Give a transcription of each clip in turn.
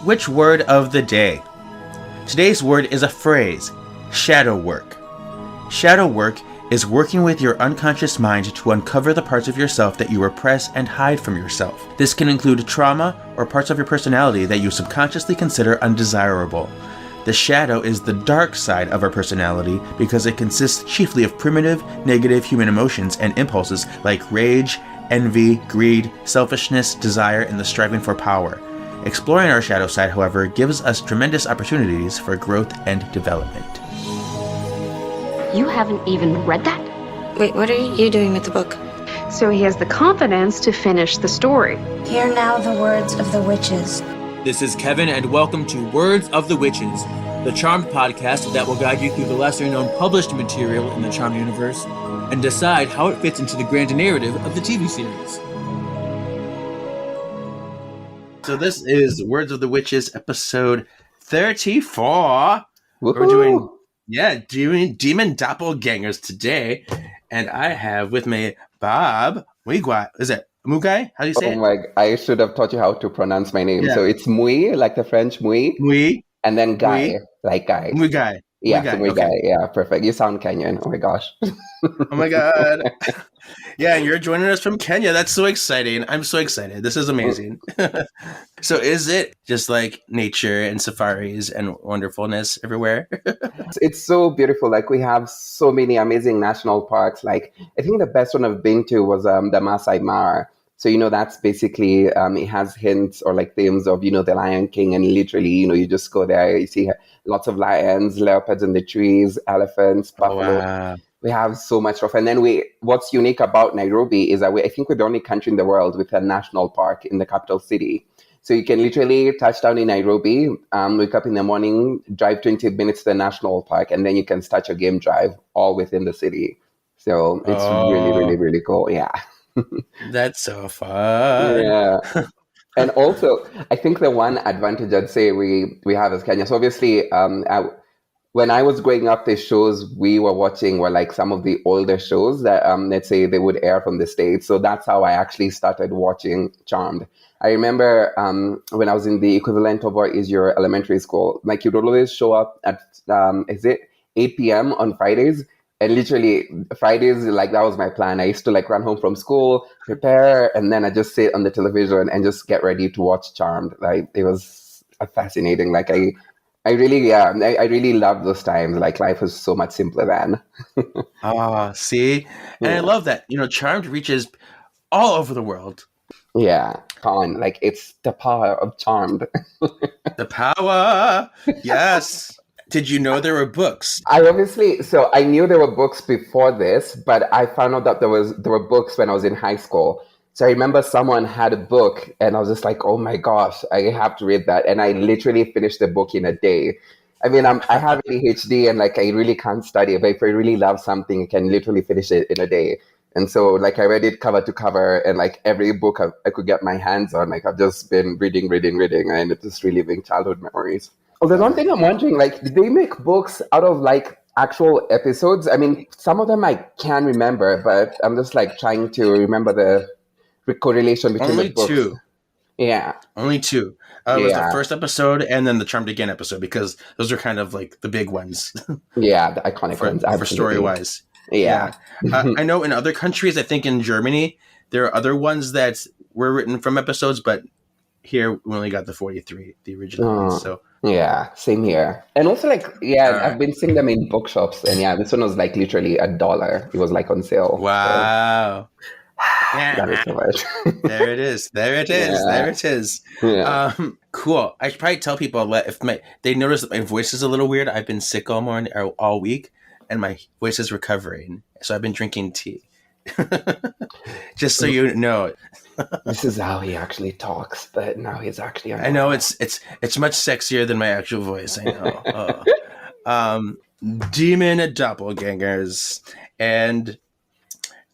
Which word of the day? Today's word is a phrase, shadow work. Shadow work is working with your unconscious mind to uncover the parts of yourself that you repress and hide from yourself. This can include trauma or parts of your personality that you subconsciously consider undesirable. The shadow is the dark side of our personality because it consists chiefly of primitive, negative human emotions and impulses like rage, envy, greed, selfishness, desire, and the striving for power. Exploring our shadow side, however, gives us tremendous opportunities for growth and development. You haven't even read that? Wait, what are you doing with the book? So he has the confidence to finish the story. Hear now the words of the witches. This is Kevin, and welcome to Words of the Witches, the Charmed podcast that will guide you through the lesser-known published material in the Charmed universe and decide how it fits into the grand narrative of the TV series. So this is Words of the Witches, episode 34. Woo-hoo. We're doing Demon Doppelgangers today, and I have with me Bob Mugai. Is it Mugai? How do you say it? My! I should have taught you how to pronounce my name. Yeah. So it's Mui, like the French Mui. Mui. And then Guy, like Guy. Mugai. Yeah, Mugai. Okay. Yeah, perfect. You sound Kenyan. Oh my gosh. Oh my god. Yeah, and you're joining us from Kenya. That's so exciting. I'm so excited. This is amazing. So is it just like nature and safaris and wonderfulness everywhere? It's so beautiful. Like we have so many amazing national parks. Like I think the best one I've been to was the Masai Mara. So, that's basically, it has hints or like themes of, the Lion King, and literally, you just go there, you see lots of lions, leopards in the trees, elephants, buffalo. Oh, wow. We have so much stuff. And then what's unique about Nairobi is that I think we're the only country in the world with a national park in the capital city. So you can literally touch down in Nairobi, wake up in the morning, drive 20 minutes to the national park, and then you can start your game drive all within the city. So it's really, really, really cool. Yeah. That's so fun. Yeah. And also, I think the one advantage I'd say we have as Kenya. So obviously, when I was growing up, the shows we were watching were like some of the older shows that, let's say, they would air from the States. So that's how I actually started watching Charmed. I remember when I was in the equivalent of what is your elementary school, like you'd always show up at, 8 p.m. on Fridays? And literally Fridays, like that was my plan. I used to like run home from school, prepare, and then I just sit on the television and just get ready to watch Charmed. Like it was fascinating. Like I really loved those times. Like life was so much simpler then. See? And I love that. Charmed reaches all over the world. Yeah, like it's the power of Charmed. The power, yes. Did you know there were books? I knew there were books before this, but I found out that there were books when I was in high school. So I remember someone had a book and I was just like, oh my gosh, I have to read that. And I literally finished the book in a day. I mean, I have ADHD and like I really can't study, but if I really love something, I can literally finish it in a day. And so like I read it cover to cover, and like every book I could get my hands on, like I've just been reading, and it's just reliving childhood memories. Well, there's one thing I'm wondering, like, did they make books out of like actual episodes? I mean, some of them I can remember, but I'm just like trying to remember the correlation between the books. Only two. Yeah. Only two. It was the first episode and then the Charmed Again episode, because those are kind of like the big ones. Yeah, the iconic ones. For story-wise. Yeah. I know in other countries, I think in Germany, there are other ones that were written from episodes, but here we only got the 43, the original ones, so... Yeah, same here. And also like, I've been seeing them in bookshops, and this one was like literally $1. It was like on sale. Wow. So, that is so much. There it is. There it is. Yeah. Cool. I should probably tell people that if they notice that my voice is a little weird. I've been sick all week, and my voice is recovering. So I've been drinking tea. Just so you know. This is how he actually talks, but now he's actually... I know it's much sexier than my actual voice. I know. Demon Doppelgangers, and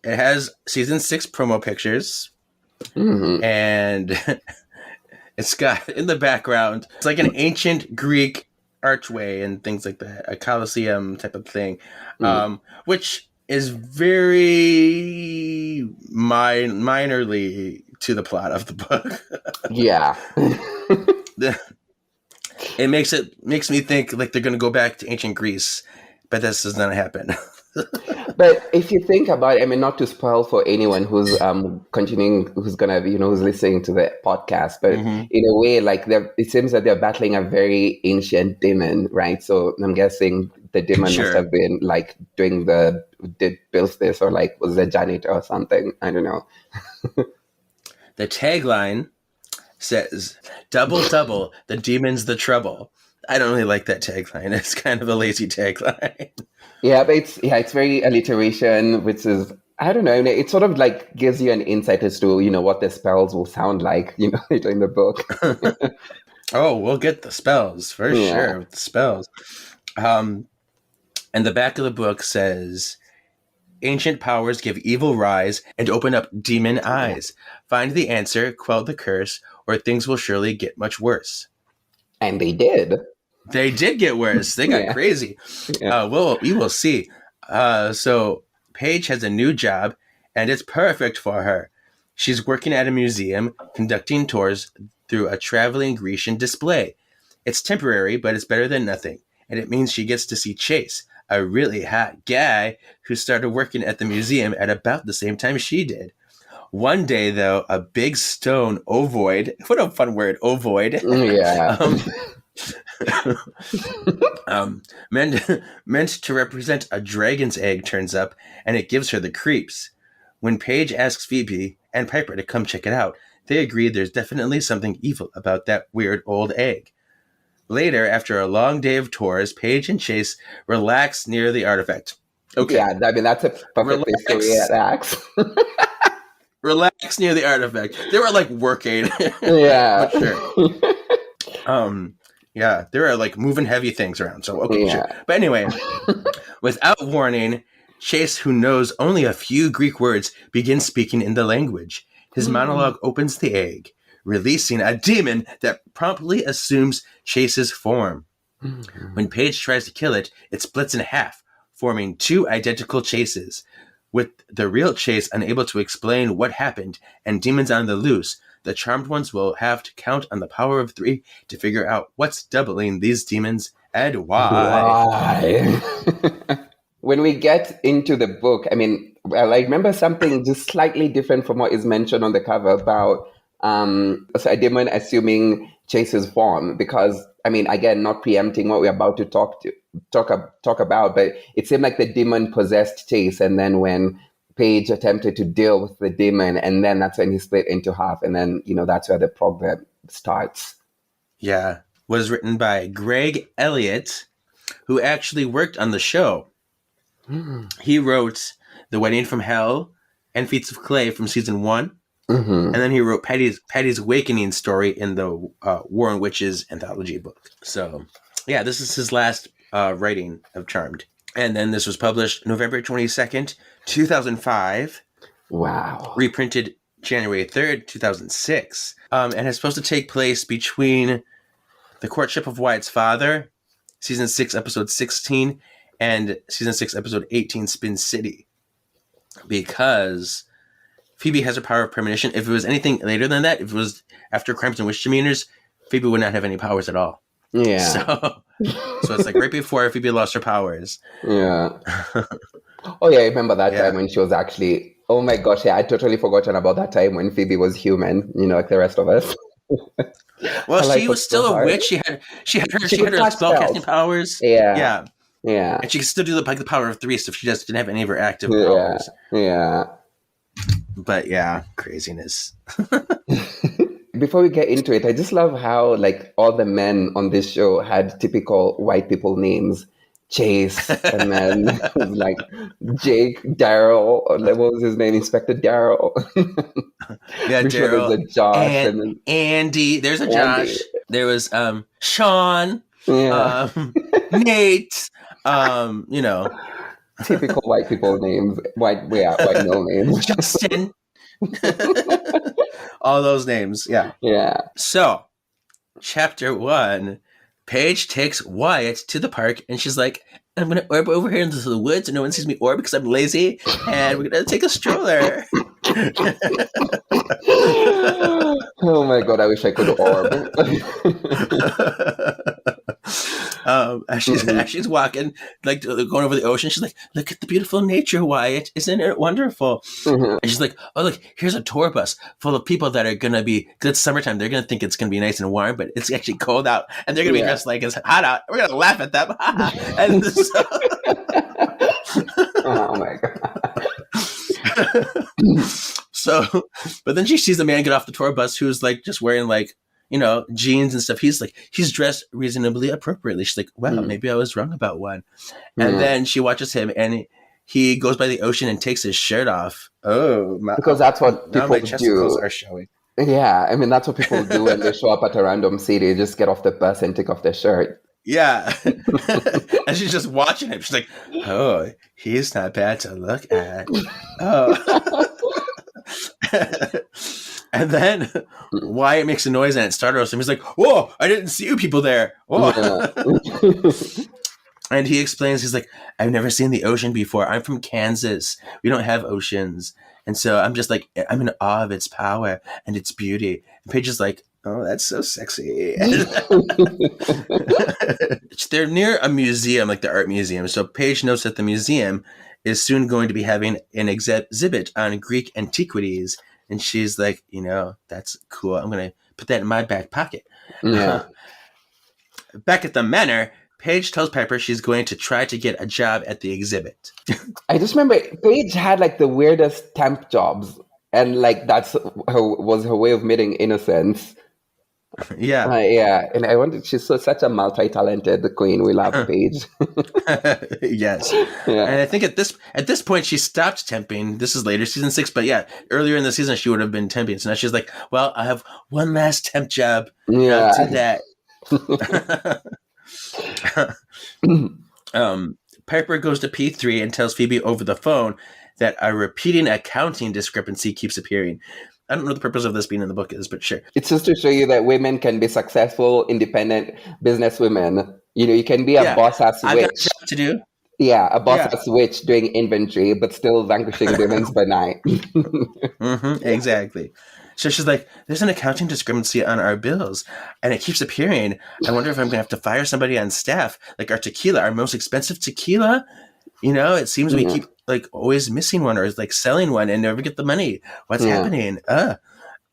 it has season 6 promo pictures, and it's got in the background, it's like an ancient Greek archway and things like that, a Colosseum type of thing, which is very minorly to the plot of the book. Yeah. It makes me think like they're going to go back to ancient Greece, but this does not happen. But if you think about it, I mean, not to spoil for anyone who's continuing, who's gonna, who's listening to the podcast, but in a way, like it seems that they're battling a very ancient demon, right? So I'm guessing the demon must have been like built this, or like was a janitor or something. I don't know. The tagline says, "Double, double, the demon's the trouble." I don't really like that tagline. It's kind of a lazy tagline. Yeah, but it's very alliteration, which is, I don't know, it sort of like gives you an insight as to, what the spells will sound like, later in the book. Oh, we'll get the spells for sure. The spells. And the back of the book says, "Ancient powers give evil rise and open up demon eyes. Find the answer, quell the curse, or things will surely get much worse." And they did. They did get worse. They got crazy. Yeah. We will see. So Paige has a new job, and it's perfect for her. She's working at a museum, conducting tours through a traveling Grecian display. It's temporary, but it's better than nothing, and it means she gets to see Chase, a really hot guy who started working at the museum at about the same time she did. One day, though, a big stone ovoid, what a fun word, ovoid, meant to represent a dragon's egg turns up, and it gives her the creeps. When Paige asks Phoebe and Piper to come check it out, they agree there's definitely something evil about that weird old egg. Later, after a long day of tours, Paige and Chase relax near the artifact. Okay. Yeah, I mean, that's a perfect place to relax. Relax near the artifact. They were like working. Yeah. Sure. Yeah, there are like moving heavy things around. So, okay, sure. But anyway, without warning, Chase, who knows only a few Greek words, begins speaking in the language. His monologue opens the egg, releasing a demon that promptly assumes Chase's form. When Paige tries to kill it, it splits in half, forming two identical Chases. With the real Chase unable to explain what happened and demons on the loose, the charmed ones will have to count on the power of 3 to figure out what's doubling these demons and why. When we get into the book, I mean, I remember something just slightly different from what is mentioned on the cover about a demon assuming Chase's form, because, I mean, again, not preempting what we're about to talk about, but it seemed like the demon possessed Chase, and then when Paige attempted to deal with the demon, and then that's when he split into half, and then, that's where the problem starts. Yeah. Was written by Greg Elliott, who actually worked on the show. He wrote The Wedding from Hell and Feats of Clay from season 1. And then he wrote Patty's Awakening story in the War and Witches anthology book. So, yeah, this is his last writing of Charmed. And then this was published November 22nd, 2005. Wow. Reprinted January 3rd, 2006. And it's supposed to take place between The Courtship of Wyatt's Father, Season 6, Episode 16, and Season 6, Episode 18, Spin City. Because Phoebe has her power of premonition. If it was anything later than that, if it was after Crimes and Witch Demeanors, Phoebe would not have any powers at all. Yeah. So it's like right before Phoebe lost her powers. Yeah. Oh, yeah, I remember that time when she was actually... Oh, my gosh, yeah, I totally forgotten about that time when Phoebe was human, like the rest of us. Well, she was still a witch. She had her spellcasting powers. Yeah. And she could still do the power of 3 stuff. She just didn't have any of her active powers. Yeah. But yeah, craziness. Before we get into it, I just love how all the men on this show had typical white people names. Chase, and then Jake, Daryl, what was his name? Inspector Daryl. Yeah, Daryl. There's a Josh. And then Andy. There's a Josh. Andy. There was Sean. Yeah. Nate. Typical white people names. White male names. Justin. All those names. Yeah. Yeah. So, chapter 1. Paige takes Wyatt to the park, and she's like, I'm going to orb over here into the woods, and no one sees me orb because I'm lazy, and we're going to take a stroller. Oh my god, I wish I could orb. As she's walking, like going over the ocean, she's like, "Look at the beautiful nature, Wyatt! Isn't it wonderful?" And she's like, "Oh, look, here's a tour bus full of people that are gonna be. Cause it's summertime. They're gonna think it's gonna be nice and warm, but it's actually cold out, and they're gonna be dressed like it's hot out. We're gonna laugh at them." And so, Oh my god. so, but then she sees the man get off the tour bus who's like just wearing like, jeans and stuff. He's dressed reasonably appropriately. She's like, wow, maybe I was wrong about one. And then she watches him and he goes by the ocean and takes his shirt off. Oh, because that's what people my do. testicles are showing. Yeah, I mean, that's what people do when they show up at a random city. Just get off the bus and take off their shirt. Yeah. And she's just watching him. She's like, oh, he's not bad to look at. Oh. And then Wyatt makes a noise and it startles him. He's like, whoa, I didn't see you people there. Whoa. Yeah. And he explains, he's like, I've never seen the ocean before. I'm from Kansas. We don't have oceans. And so I'm just like, I'm in awe of its power and its beauty. And Paige is like, oh, that's so sexy. They're near a museum, like the art museum. So Paige notes that the museum is soon going to be having an exhibit on Greek antiquities. And she's like, that's cool. I'm going to put that in my back pocket. Yeah. Back at the Manor, Paige tells Piper she's going to try to get a job at the exhibit. I just remember Paige had like the weirdest temp jobs. And like was her way of meeting innocence. Yeah. Yeah. And I wondered, she's such a multi-talented queen. We love Paige. Yes. Yeah. And I think at this point she stopped temping. This is later, season 6, but yeah, earlier in the season she would have been temping. So now she's like, well, I have one last temp job to that. Piper goes to P3 and tells Phoebe over the phone that a repeating accounting discrepancy keeps appearing. I don't know the purpose of this being in the book is, but sure. It's just to show you that women can be successful, independent business women. You can be a boss-ass witch. I've got a job to do. Yeah, a boss-ass witch doing inventory, but still vanquishing demons by night. Exactly. So she's like, there's an accounting discrepancy on our bills, and it keeps appearing. I wonder if I'm going to have to fire somebody on staff, like our tequila, our most expensive tequila. It seems we keep like always missing one or like selling one and never get the money. What's happening?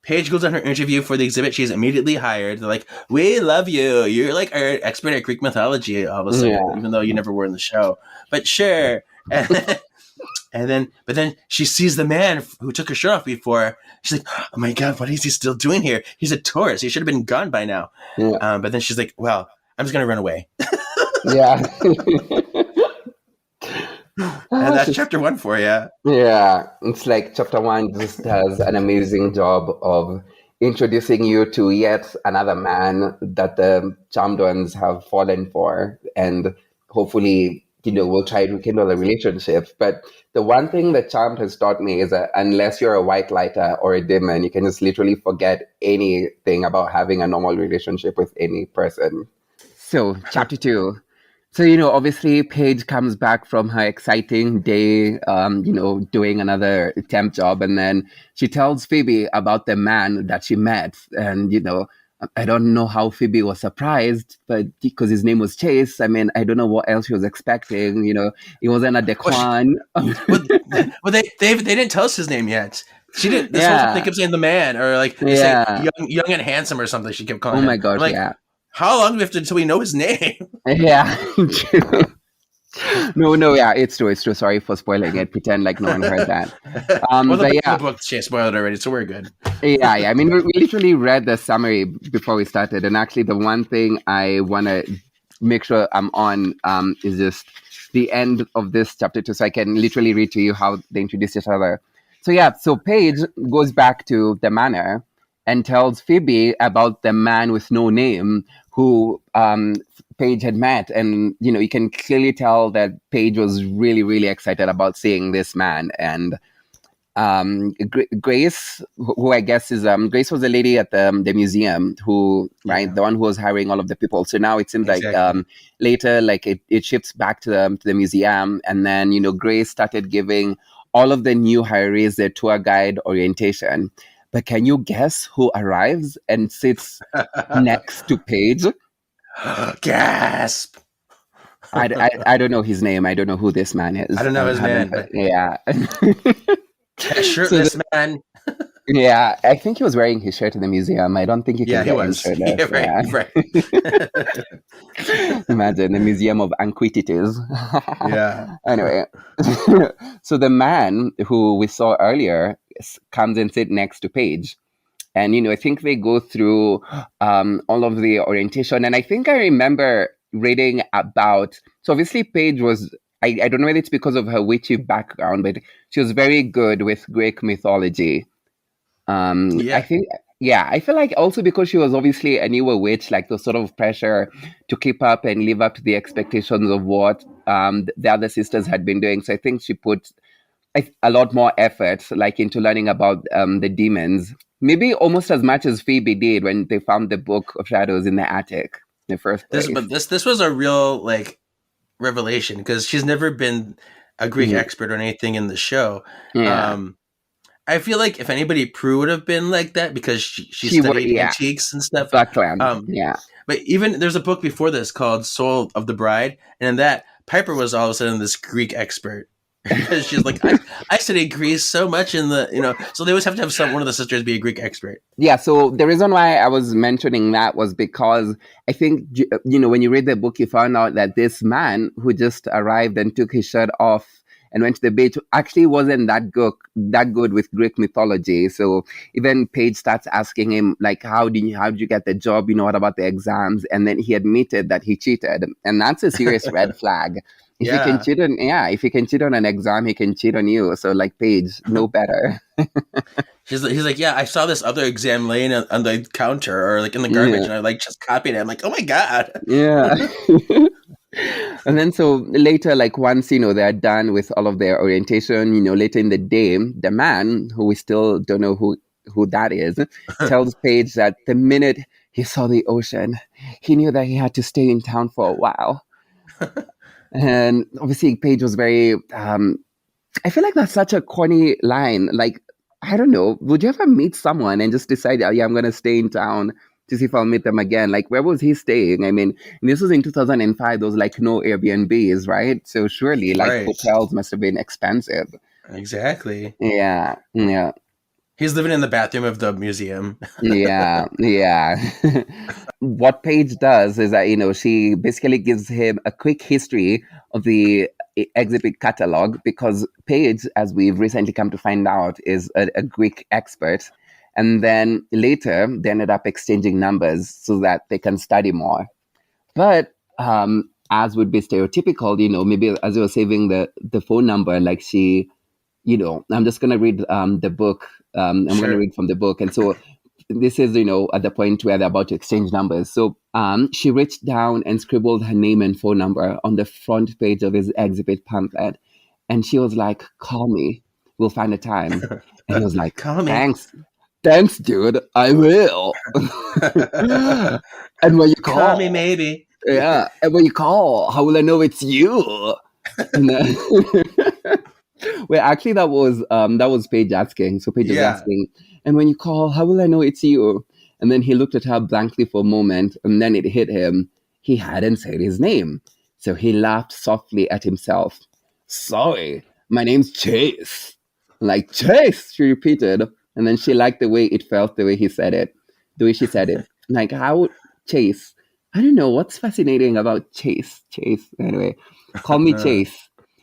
Paige goes on her interview for the exhibit. She's immediately hired. They're like, we love you. You're like our expert at Greek mythology all of a sudden, even though you never were in the show. But sure. But then she sees the man who took her shirt off before. She's like, oh my God, what is he still doing here? He's a tourist. He should have been gone by now. Yeah. But then she's like, well, I'm just going to run away. Yeah. And that's chapter 1 for you. Yeah. It's like chapter 1 just does an amazing job of introducing you to yet another man that the Charmed Ones have fallen for. And hopefully, we'll try to rekindle a relationship. But the one thing that Charmed has taught me is that unless you're a white lighter or a demon, you can just literally forget anything about having a normal relationship with any person. So, chapter 2. So, obviously Paige comes back from her exciting day, doing another temp job. And then she tells Phoebe about the man that she met. And, I don't know how Phoebe was surprised, but because his name was Chase, I mean, I don't know what else she was expecting. He wasn't a Dequan. Well, they didn't tell us his name yet. She didn't. This wasn't, they kept saying the man or like young and handsome or something. She kept calling him. Oh my gosh, like, yeah. How long do we have to until we know his name? Yeah. No, yeah, it's true. Sorry for spoiling it. Pretend like no one heard that. Well, the book spoiled already, so we're good. Yeah. I mean, we literally read the summary before we started, and actually, the one thing I want to make sure I'm on is just the end of this chapter 2, so I can literally read to you how they introduce each other. So Paige goes back to the manor and tells Phoebe about the man with no name who Paige had met. And, you can clearly tell that Paige was really, really excited about seeing this man. And Grace, who I guess is, Grace was the lady at the museum who, right, the one who was hiring all of the people. So now it seems like later, like it shifts back to the museum. And then, Grace started giving all of the new hirees their tour guide orientation. But can you guess who arrives and sits next to Paige? Gasp! I don't know his name. I don't know who this man is. I don't know his name, but yeah. a shirtless man. Yeah, I think he was wearing his shirt in the museum. I don't think you can get him shirtless. Yeah, right. Imagine the Museum of Antiquities. Yeah. Anyway, so the man who we saw earlier comes and sits next to Paige. And, I think they go through all of the orientation. And I think I remember reading about... So obviously Paige was... I don't know whether it's because of her witchy background, but she was very good with Greek mythology. I think... Yeah, I feel like also because she was obviously a newer witch, like the sort of pressure to keep up and live up to the expectations of what the other sisters had been doing. So I think she put a lot more effort like into learning about the demons. Maybe almost as much as Phoebe did when they found the Book of Shadows in the attic in the first place. This was a real like revelation because she's never been a Greek expert or anything in the show. Yeah. I feel like if anybody, Prue would have been like that because she studied antiques and stuff. Yeah. But even there's a book before this called Soul of the Bride, and in that Piper was all of a sudden this Greek expert because she's like, I studied Greece so much in the so they always have to have one of the sisters be a Greek expert. Yeah. So the reason why I was mentioning that was because I think when you read the book, you found out that this man who just arrived and took his shirt off and went to the beach actually wasn't that good with Greek mythology. So even Paige starts asking him like, how did you get the job? What about the exams? And then he admitted that he cheated, and that's a serious red flag. If he can cheat on an exam, he can cheat on you. So like Paige, no better. He's like, yeah, I saw this other exam laying on the counter or like in the garbage, and I like just copied it. I'm like, oh my god. Yeah. And then so later, like once, they're done with all of their orientation, later in the day, the man, who we still don't know who that is, tells Paige that the minute he saw the ocean, he knew that he had to stay in town for a while. And obviously Paige was very, I feel like that's such a corny line. Like, I don't know, would you ever meet someone and just decide, oh, yeah, I'm going to stay in town to see if I'll meet them again? Like, where was he staying? I mean, this was in 2005. There was like no Airbnbs, right? So surely like hotels must have been expensive. Exactly. Yeah. Yeah. He's living in the bathroom of the museum. Yeah. What Paige does is that, she basically gives him a quick history of the exhibit catalog, because Paige, as we've recently come to find out, is a Greek expert. And then later, they ended up exchanging numbers so that they can study more. But as would be stereotypical, maybe as you were saving the phone number, like she, I'm just going to read the book. I'm going to read from the book. And so this is, at the point where they're about to exchange numbers. So she reached down and scribbled her name and phone number on the front page of his exhibit pamphlet. And she was like, call me. We'll find a time. And he was like, call me. Thanks, dude. I will. And when you call me, maybe. Yeah. And when you call, how will I know it's you? Well, actually, that was Paige asking. So Paige was asking, and when you call, how will I know it's you? And then he looked at her blankly for a moment, and then it hit him. He hadn't said his name. So he laughed softly at himself. Sorry, my name's Chase. Like, Chase, she repeated. And then she liked the way it felt, the way he said it, the way she said it. Like, how Chase? I don't know. What's fascinating about Chase? Anyway, call me Chase.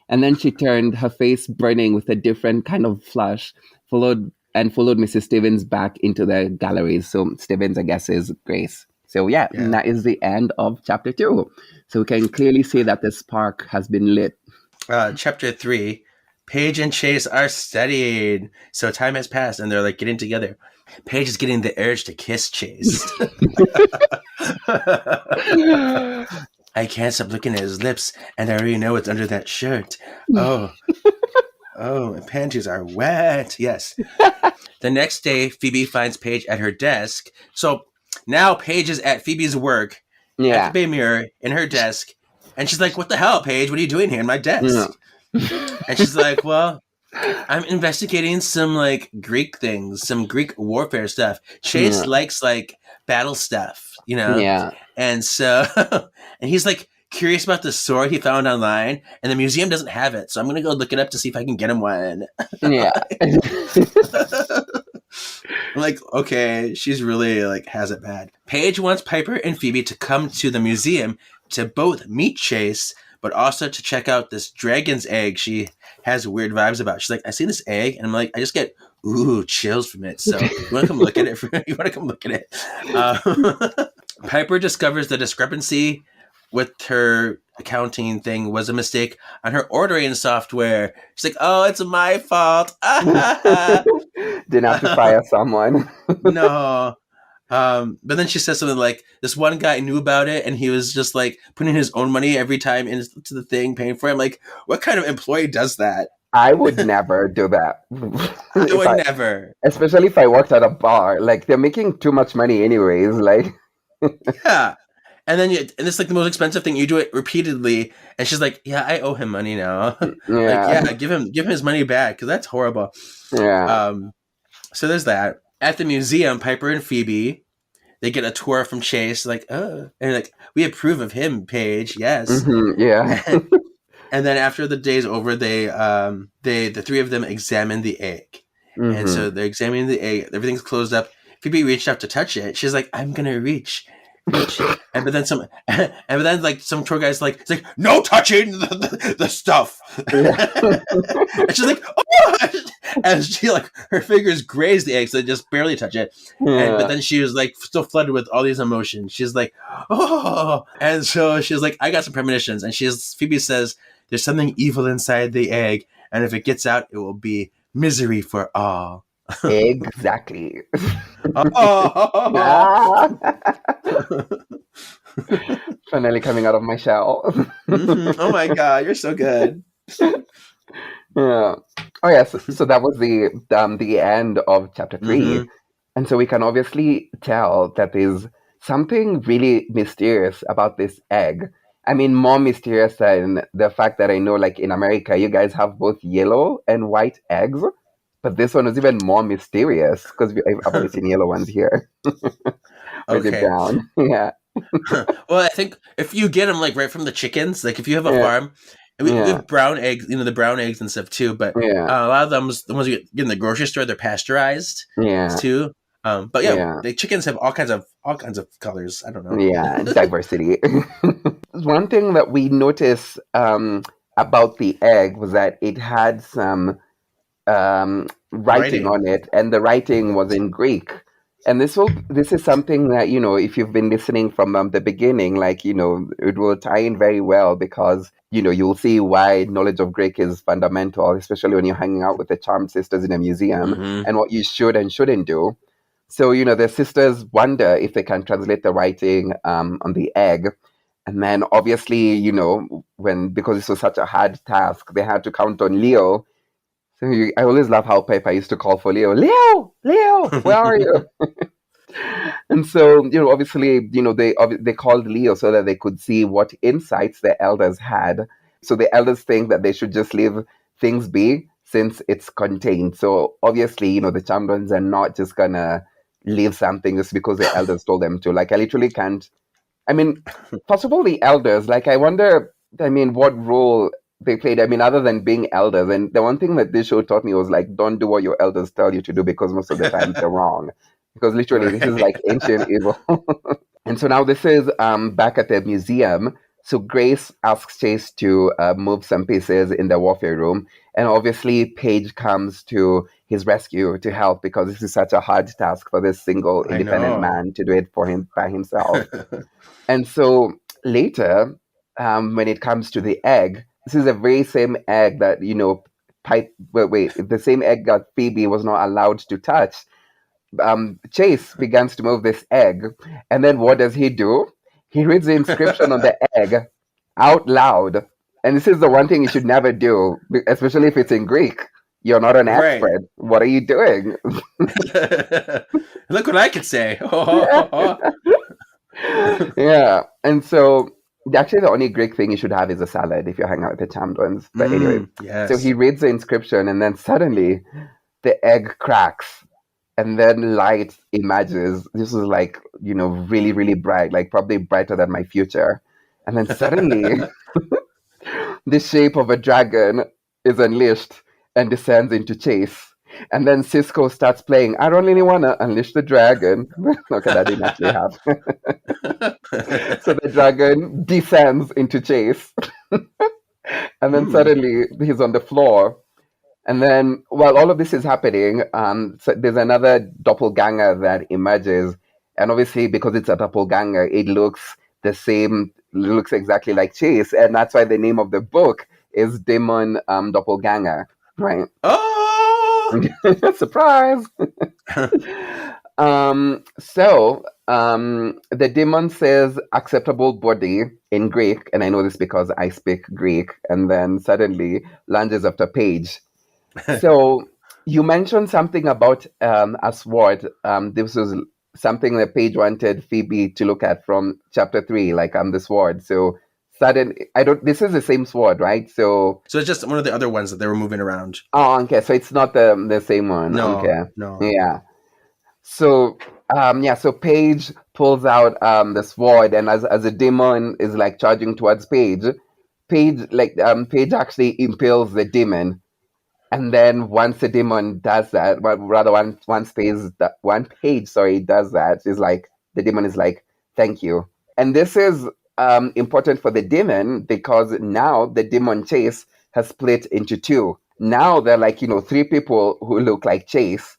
And then she turned, her face burning with a different kind of flush, followed Mrs. Stevens back into the galleries. So Stevens, I guess, is Grace. So yeah, that is the end of chapter 2. So we can clearly see that the spark has been lit. Chapter 3, Paige and Chase are studied. So time has passed and they're like getting together. Paige is getting the urge to kiss Chase. I can't stop looking at his lips, and I already know what's under that shirt. Oh, my panties are wet. Yes. The next day, Phoebe finds Paige at her desk. So now Paige is at Phoebe's work at the Bay Mirror in her desk, and she's like, "What the hell, Paige? What are you doing here in my desk?" And she's like, "Well, I'm investigating some like Greek things, some Greek warfare stuff. Chase Yeah. likes like battle stuff, Yeah. and so and he's like curious about the sword he found online, and the museum doesn't have it, so I'm gonna go look it up to see if I can get him one. Yeah. I'm like, okay, she's really like has it bad. Paige wants Piper and Phoebe to come to the museum to both meet Chase, but also to check out this dragon's egg she has weird vibes about. She's like, I see this egg, and I'm like, I just get chills from it. So you want to come look at it? You want to come look at it? Piper discovers the discrepancy with her accounting thing was a mistake on her ordering software. She's like, oh, it's my fault. Didn't have to fire someone. No. But then she says something like, this one guy knew about it and he was just like putting his own money every time into the thing, paying for it. I'm like, what kind of employee does that? I would never do that. I would never. Especially if I worked at a bar. Like, they're making too much money anyways. Like, yeah. And then and it's like the most expensive thing. You do it repeatedly, and she's like, "Yeah, I owe him money now. yeah. Give him his money back because that's horrible." Yeah. So there's that. At the museum, Piper and Phoebe, they get a tour from Chase. Like, oh, and like we approve of him, Paige. Yes. Yeah. And then after the day's over, the three of them examine the egg, and so they're examining the egg. Everything's closed up. Phoebe reached out to touch it. She's like, "I'm gonna reach." And but then like some tour guy's like, it's like, no touching the stuff. And she's like, oh! And she like her fingers graze the egg, so they just barely touch it. Yeah. But then she was like still flooded with all these emotions. She's like, oh, and so she's like, I got some premonitions, and Phoebe says there's something evil inside the egg, and if it gets out, it will be misery for all. Exactly. Finally coming out of my shell. Oh my god, you're so good. Yeah. Oh yeah. So that was the end of chapter 3, and so we can obviously tell that there's something really mysterious about this egg. I mean, more mysterious than the fact that I know, like in America, you guys have both yellow and white eggs. But this one was even more mysterious because I've only seen yellow ones here. Okay. Brown. Yeah. Well, I think if you get them like right from the chickens, like if you have a farm, we have brown eggs, the brown eggs and stuff too. But a lot of them, the ones you get in the grocery store, they're pasteurized. Too. But the chickens have all kinds of colors. I don't know. Yeah, diversity. One thing that we noticed about the egg was that it had some writing on it, and the writing was in Greek. And this is something that, if you've been listening from the beginning, like, it will tie in very well because, you'll see why knowledge of Greek is fundamental, especially when you're hanging out with the Charmed Sisters in a museum and what you should and shouldn't do. So, the sisters wonder if they can translate the writing on the egg. And then obviously, because this was such a hard task, they had to count on Leo. So I always love how Peppa used to call for Leo. Leo, where are you? And so, obviously, they called Leo so that they could see what insights the elders had. So the elders think that they should just leave things be since it's contained. So obviously, the champions are not just gonna leave something just because the elders told them to. Like, I literally can't. I mean, first of all, the elders. Like, I wonder. I mean, what role they played, other than being elders. And the one thing that this show taught me was, like, don't do what your elders tell you to do because most of the time they're wrong. Because literally, this is like ancient evil. And so now this is back at the museum. So Grace asks Chase to move some pieces in the warfare room. And obviously, Paige comes to his rescue to help because this is such a hard task for this single independent man to do it for him by himself. And so later, when it comes to the egg, this is the very same egg that, the same egg that Phoebe was not allowed to touch. Chase begins to move this egg. And then what does he do? He reads the inscription on the egg out loud. And this is the one thing you should never do, especially if it's in Greek. You're not an expert. What are you doing? Look what I could say. Yeah. And so Actually, the only Greek thing you should have is a salad if you hang out with the charmed ones. But anyway, so Yes. he reads the inscription, and then suddenly the egg cracks, and then light emerges. This was like, really, really bright, like probably brighter than my future. And then suddenly, the shape of a dragon is unleashed and descends into chase. And then Cisco starts playing, I don't really want to unleash the dragon. Okay, that didn't actually happen. So the dragon descends into chase. And then suddenly he's on the floor. And then while all of this is happening, so there's another doppelganger that emerges. And obviously, because it's a doppelganger, it looks the same, looks exactly like Chase. And that's why the name of the book is Demon Doppelganger, right? Oh! Surprise! The demon says acceptable body in Greek, and I know this because I speak Greek, and then suddenly lunges after Paige. So you mentioned something about a sword. This was something that Paige wanted Phoebe to look at from chapter 3, like the sword. So this is the same sword, right? So it's just one of the other ones that they were moving around. Oh, okay. So it's not the same one. No, okay. no. Yeah. So so Paige pulls out the sword, and as the demon is like charging towards Paige, Paige actually impales the demon. And then once the demon does that, well, rather once Paige does that, is like the demon is like, thank you. And this is important for the demon because now the demon Chase has split into two. Now they're like, three people who look like Chase.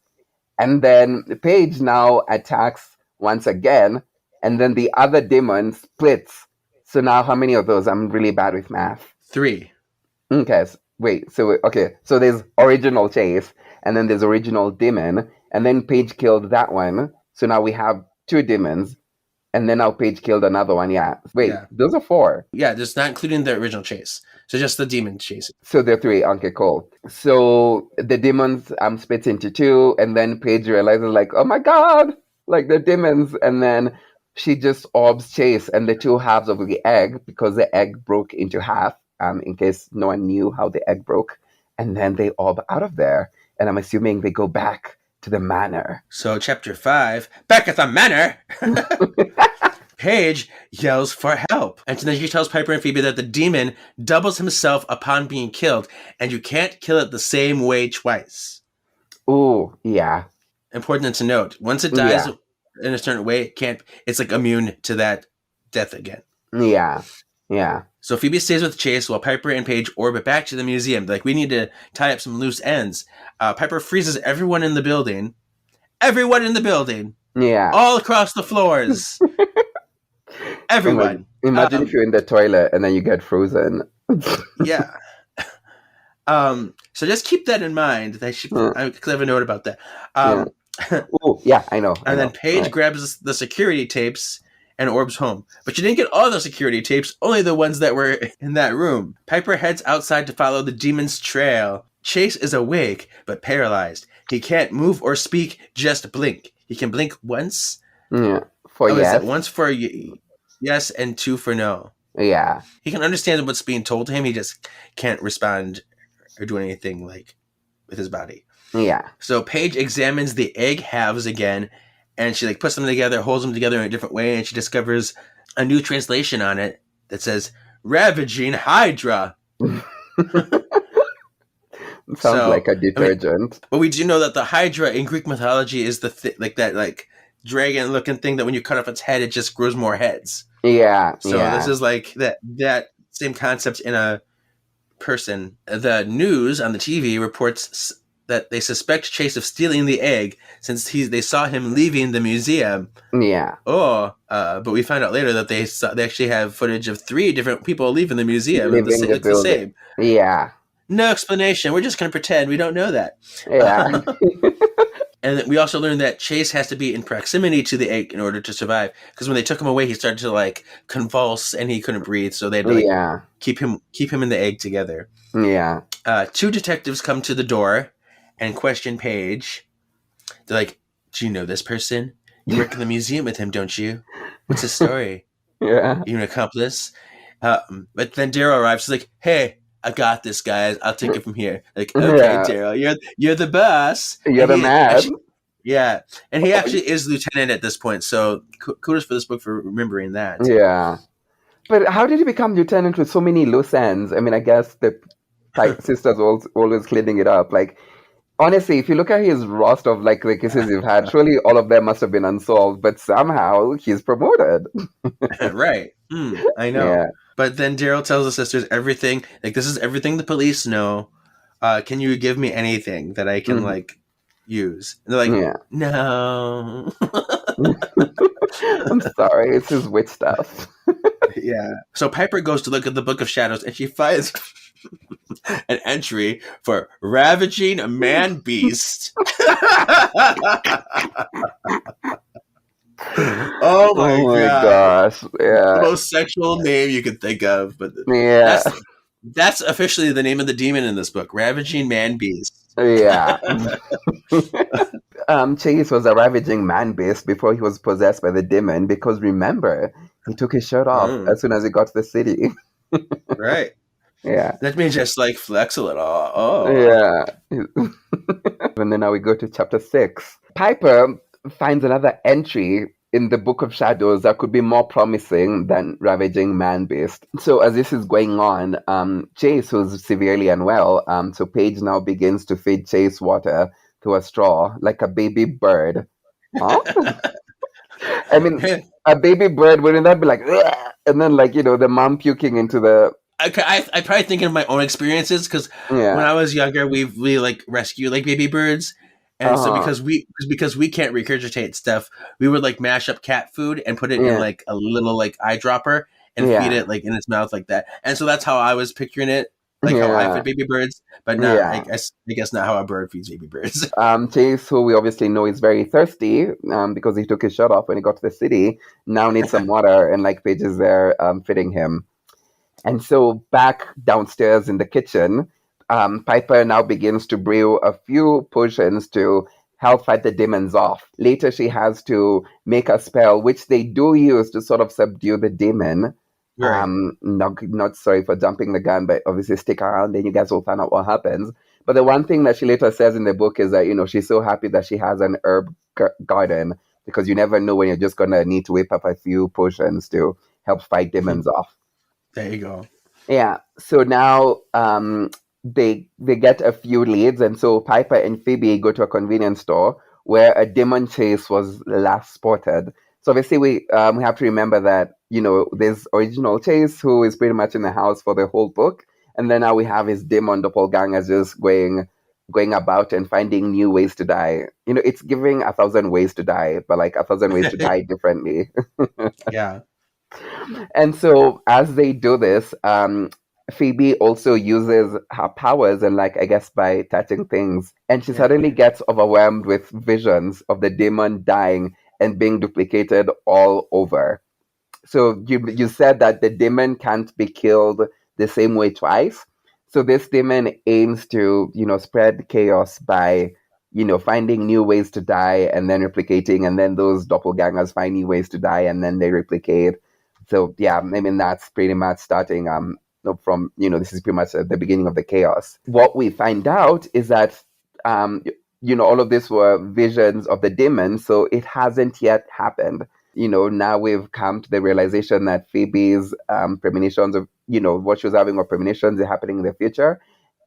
And then Paige now attacks once again, and then the other demon splits. So now how many of those? I'm really bad with math. 3. Okay, so there's original Chase, and then there's original demon, and then Paige killed that one. So now we have 2 demons, and then now Paige killed another one. Yeah. Those are 4. Yeah, just not including the original Chase. So just the demon Chase. So there are 3. Okay, cool. So the demons split into 2, and then Paige realizes like, oh my god, like the demons, and then she just orbs Chase and the 2 halves of the egg because the egg broke into half. In case no one knew how the egg broke, and then they orb out of there, and I'm assuming they go back to the manor. So chapter 5, back at the manor. Paige yells for help. And then she tells Piper and Phoebe that the demon doubles himself upon being killed, and you can't kill it the same way twice. Ooh, yeah. Important to note. Once it dies in a certain way, it's like immune to that death again. Yeah. Yeah. So Phoebe stays with Chase while Piper and Paige orbit back to the museum. Like, we need to tie up some loose ends. Piper freezes everyone in the building. Everyone in the building. Yeah. All across the floors. Everyone. Imagine if you're in the toilet and then you get frozen. Yeah. So just keep that in mind. I have a note about that. Oh, yeah, I know. Then Paige grabs the security tapes and orbs home. But you didn't get all the security tapes, only the ones that were in that room. Piper heads outside to follow the demon's trail. Chase is awake, but paralyzed. He can't move or speak, just blink. He can blink once. Yeah. For yes. Once for yes and 2 for no. Yeah. He can understand what's being told to him. He just can't respond or do anything like with his body. Yeah. So Paige examines the egg halves again, and she puts them together, holds them together in a different way, and she discovers a new translation on it that says "Ravaging Hydra." Sounds like a detergent. But we do know that the Hydra in Greek mythology is that dragon-looking thing that when you cut off its head, it just grows more heads. Yeah. So this is like that same concept in a person. The news on the TV reports that they suspect Chase of stealing the egg since they saw him leaving the museum. Yeah. But we find out later that they actually have footage of 3 different people leaving the museum. The same. Yeah. No explanation. We're just going to pretend we don't know that. Yeah. And we also learned that Chase has to be in proximity to the egg in order to survive. Because when they took him away, he started to convulse and he couldn't breathe. So they had to keep him in the egg together. Yeah. 2 detectives come to the door and question Paige. They're like, "Do you know this person? You work in the museum with him, don't you? What's his story? Yeah. You an accomplice?" But then Daryl arrives. She's like, "Hey, I got this, guys. I'll take it from here." Like, okay, Yeah, Daryl, you're the boss. you're And the he man. actually, yeah, and he actually is lieutenant at this point. So kudos for this book for remembering that. Yeah. But how did he become lieutenant with so many loose ends? I mean, I guess the sisters always cleaning it up. Like, honestly, if you look at his roster of like the cases he's had, surely all of them must have been unsolved. But somehow he's promoted. Right. I know. Yeah. But then Daryl tells the sisters everything. Like, this is everything the police know. Can you give me anything that I can like use? And they're like, Yeah. no. I'm sorry, it's his witch stuff. Yeah. So Piper goes to look at the Book of Shadows, and she finds an entry for ravaging a man beast. Oh my god! Gosh! Yeah. The most sexual name you could think of, but Yeah. that's officially the name of the demon in this book: ravaging man beast. Yeah. Chase was a ravaging man beast before he was possessed by the demon, because remember, he took his shirt off as soon as he got to the city. Right. Yeah. Let me just like flex a little. Oh. Yeah. And then now we go to chapter 6. Piper finds another entry in the Book of Shadows that could be more promising than ravaging man beast. So as this is going on, Chase, who's severely unwell, so Paige now begins to feed Chase water to a straw like a baby bird. Huh? I mean, a baby bird, wouldn't that be like, "Ugh," and then like, the mom puking into the... I probably thinking of my own experiences, because when I was younger, we like rescue like baby birds, and so because we can't regurgitate stuff, we would like mash up cat food and put it in like a little like eyedropper and feed it like in its mouth like that, and so that's how I was picturing it, like how I feed baby birds, but not I guess not how a bird feeds baby birds. Chase, who we obviously know is very thirsty, because he took his shirt off when he got to the city, now needs some water, and like Paige is there feeding him. And so back downstairs in the kitchen, Piper now begins to brew a few potions to help fight the demons off. Later, she has to make a spell, which they do use to sort of subdue the demon. Right. Not sorry for jumping the gun, but obviously stick around, then you guys will find out what happens. But the one thing that she later says in the book is that, she's so happy that she has an herb garden, because you never know when you're just going to need to whip up a few potions to help fight demons off. There you go. Yeah. So now they get a few leads, and so Piper and Phoebe go to a convenience store where a demon chase was last spotted. So obviously we have to remember that there's original Chase, who is pretty much in the house for the whole book, and then now we have his demon doppelgangers just going about and finding new ways to die. It's giving 1,000 ways to die, but like 1,000 ways to die differently. Yeah. And so as they do this, Phoebe also uses her powers, and like, I guess by touching things, and she suddenly gets overwhelmed with visions of the demon dying and being duplicated all over. So you said that the demon can't be killed the same way twice. So this demon aims to, spread chaos by, finding new ways to die and then replicating, and then those doppelgangers find new ways to die and then they replicate. So yeah, I mean, that's pretty much starting from, this is pretty much the beginning of the chaos. What we find out is that, all of this were visions of the demon, so it hasn't yet happened. Now we've come to the realization that Phoebe's premonitions of, what she was having were premonitions are happening in the future.